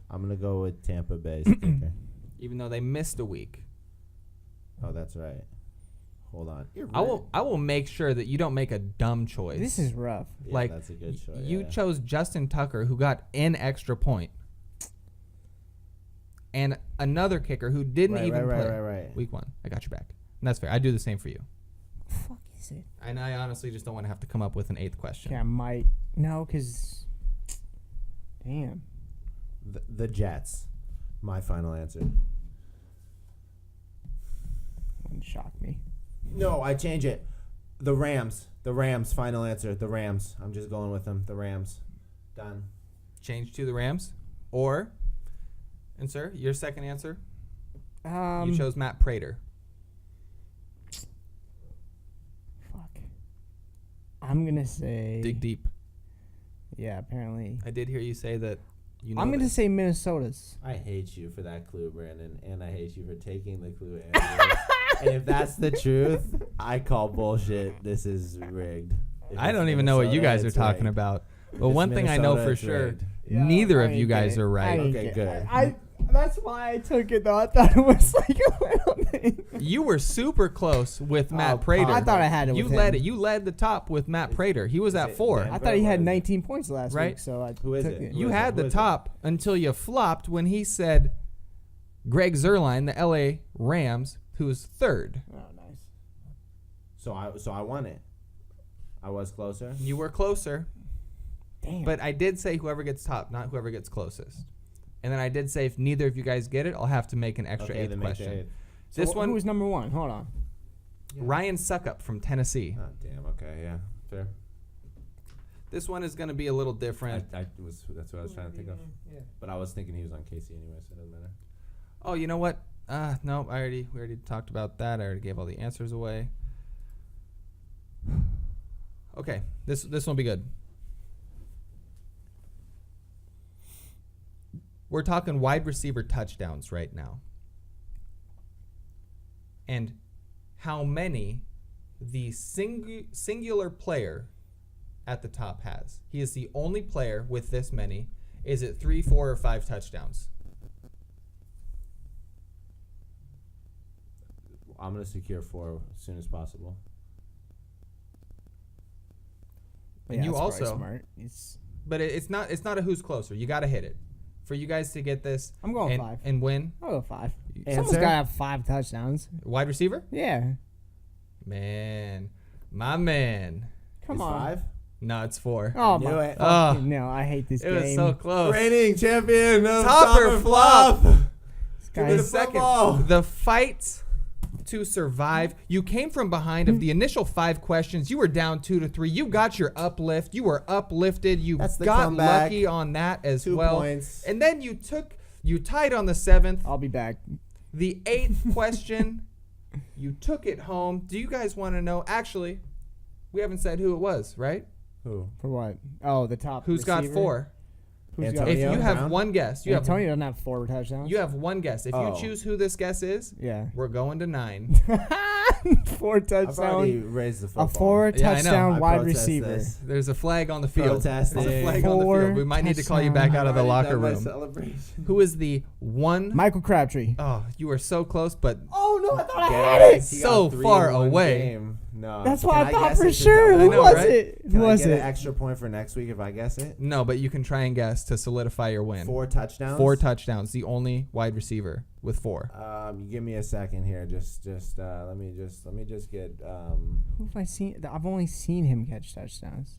I'm gonna go with Tampa Bay's kicker. Even though they missed a week. Oh, that's right. Hold on. I will make sure that you don't make a dumb choice. This is rough. Yeah, like, that's a good choice. You chose Justin Tucker, who got an extra point. And another kicker who didn't even play Right. week 1. I got your back. And that's fair. I do the same for you. Fuck is it? And I honestly just don't want to have to come up with an 8th question. Okay, I might. No, because. Damn. The Jets. My final answer. Wouldn't shock me. No, I change it. The Rams. The Rams. Final answer. The Rams. I'm just going with them. The Rams. Done. Change to the Rams. Or, and sir, your second answer? You chose Matt Prater. Fuck. I'm gonna say. Dig deep. Yeah, apparently. I did hear you say that you know I'm gonna this. say Minnesota's. I hate you for that clue, Brandon, and I hate you for taking the clue. Andrew. And if that's the truth, I call bullshit. This is rigged. If I it's don't even know what you Minnesota, guys are it's talking rigged. about. If But it's one thing I know Minnesota, for it's sure rigged. Neither I of you didn't get guys it. are I right. didn't Okay, get- good. That's why I took it though. I thought it was like a little thing. You were super close with Matt Oh, Prater. I thought I had it You with led him. it. You led the top with Matt Prater. He was is at it 4. Dan? I thought he What had is it? 19 points last Right. week, so I Who is took it? it. You Who is had it? the Who is it? top until you flopped when he said Greg Zuerlein, the LA Rams, who was 3rd. Oh, nice. So I won it. I was closer. You were closer, Damn. but I did say whoever gets top, not whoever gets closest. And then I did say if neither of you guys get it, I'll have to make an extra Okay, 8th then make the question. 8th. So This who one, was number 1? Hold on. Ryan Suckup from Tennessee. Oh, damn. Okay. Yeah. Fair. This one is going to be a little different. That's what I was trying to think of. But I was thinking he was on Casey anyway, so it doesn't matter. Oh, you know what? No, we already talked about that. I already gave all the answers away. Okay, this will be good. We're talking wide receiver touchdowns right now. And how many the singular player at the top has. He is the only player with this many. Is it 3, 4, or 5 touchdowns? I'm gonna secure 4 as soon as possible. And Yeah, you that's probably also- smart. It's, But it's not a who's closer. You got to hit it. For you guys to get this I'm going and, 5. and win, I'll go 5. Answer? Someone's got to have 5 touchdowns. wide receiver? Yeah. Man. My man. Come It's on. 5. No, it's 4. Oh, Knew my it. fucking no. I hate this It game. was so close. Reigning champion of Top or Top or flop? Flop. This Give me guy's- the Second, football. the fight to survive. You came from behind of the initial 5 questions. You were down 2 to 3. You got your uplift. You were uplifted. You That's the got comeback. lucky on that as 2 well. points. And then you tied on the 7th. I'll be back. The 8th question, you took it home. Do you guys want to know? Actually, we haven't said who it was, right? Who? For what? Oh, the top Who's got receiver? 4? Who's got If Antonio you have Brown? one guess, you Antonio doesn't have 4 touchdowns. have one guess. If Oh. you choose who this guess is, Yeah. we're going to 9. 4 I've already touchdowns. raised the football. A 4 Yeah, I know. touchdown I wide protest receiver. this. There's a flag on the field. Protesting. There's a flag on the 4 field. We might need to call you back out of the I've already locker done my room. celebration. Who is the one? Michael Crabtree. Oh, you were so close, but Oh no, I thought I Guys, had it. he So got 3 far in one away. game. No. That's Can what I thought guess for it to sure. double Who it? know, was right? it? Can Who I was get it? an extra point for next week if I guess it? no, but you can try and guess to solidify your win. 4 touchdowns. 4 touchdowns, the only wide receiver with 4. You give me a second here. Just let me just get Who have I seen? I've only seen him catch touchdowns.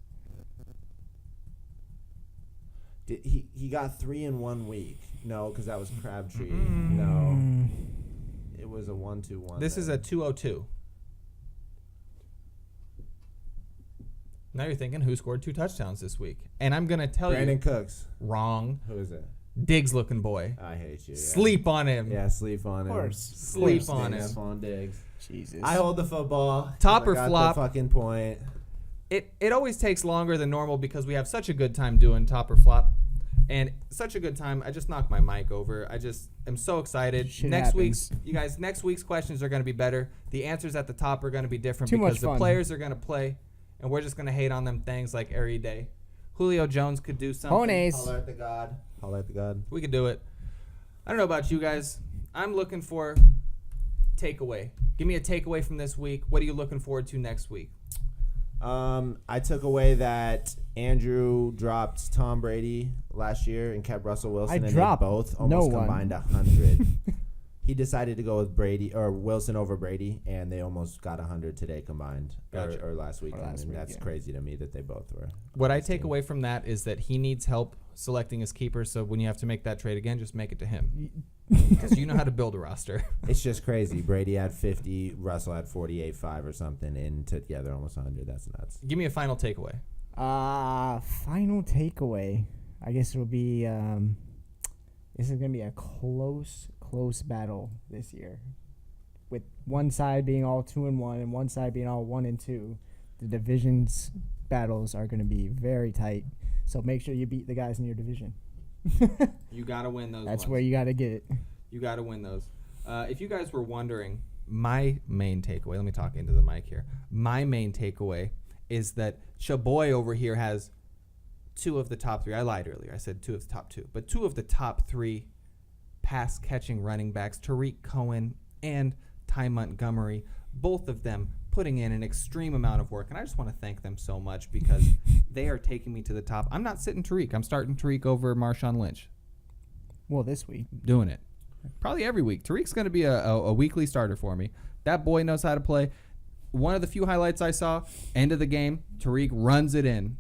he got 3 in 1 week. No, because that was Crabtree. Mm-mm. No, it was a 1-2-1. This is a 202. Now you're thinking who scored 2 touchdowns this week? And I'm going to tell Brandon you. Cooks. Wrong. Who is it? Diggs looking boy. I hate you. Yeah. Sleep on him. Yeah, sleep on him. Of course. Sleep on him. Sleep on Diggs. Jesus. I hold the football. Top I or got flop? The fucking point. It always takes longer than normal because we have such a good time doing top or flop. And such a good time. I just knocked my mic over. I just am so excited. Shit Next happens. next week's questions are going to be better. The answers at the top are going to be different Too much because the fun. players are going to play and we're just going to hate on them things like every day. Julio Jones could do something. Hones. Holler at the God. Holler at the God. We could do it. I don't know about you guys. I'm looking for takeaway. Give me a takeaway from this week. What are you looking forward to next week? I took away that Andrew dropped Tom Brady last year and kept Russell Wilson, and they dropped both no almost one. combined 100. He decided to go with Brady or Wilson over Brady, and they almost got 100 today combined, Gotcha. or last week. last and week, that's yeah. crazy to me that they both were. What I on this take team. away from that is that he needs help selecting his keeper. So when you have to make that trade again, just make it to him because you know how to build a roster. It's just crazy. Brady had 50, Russell had 48.5 or something, and together almost 100. That's nuts. Give me a final takeaway. Final takeaway. I guess it'll be. This is gonna be a close battle this year, with one side being all 2-1 and one side being all 1-2. The divisions battles are gonna be very tight. So make sure you beat the guys in your division. You got to win those. That's ones. where you got to get it. You got to win those. If you guys were wondering, my main takeaway, let me talk into the mic here. My main takeaway is that Shaboy over here has two of the top three. I lied earlier. I said two of the top two. But two of the top three pass-catching running backs, Tariq Cohen and Ty Montgomery, both of them putting in an extreme amount of work. And I just want to thank them so much because they are taking me to the top. I'm not sitting Tariq. I'm starting Tariq over Marshawn Lynch. Well, this week. Doing it. Probably every week. Tariq's going to be a weekly starter for me. That boy knows how to play. One of the few highlights I saw, end of the game, Tariq runs it in.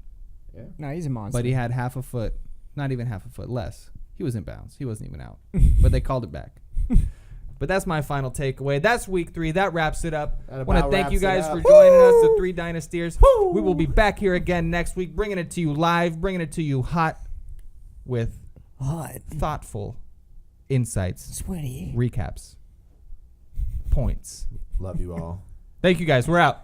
Yeah. No, he's a monster. But he had half a foot, not even half a foot, less. He was in bounds. He wasn't even out. But they called it back. But that's my final takeaway. That's week 3. That wraps it up. I want to thank you guys for joining us, the 3Dynasteers. We will be back here again next week, bringing it to you live, bringing it to you hot with thoughtful insights, sweaty recaps, points. Love you all. Thank you guys. We're out.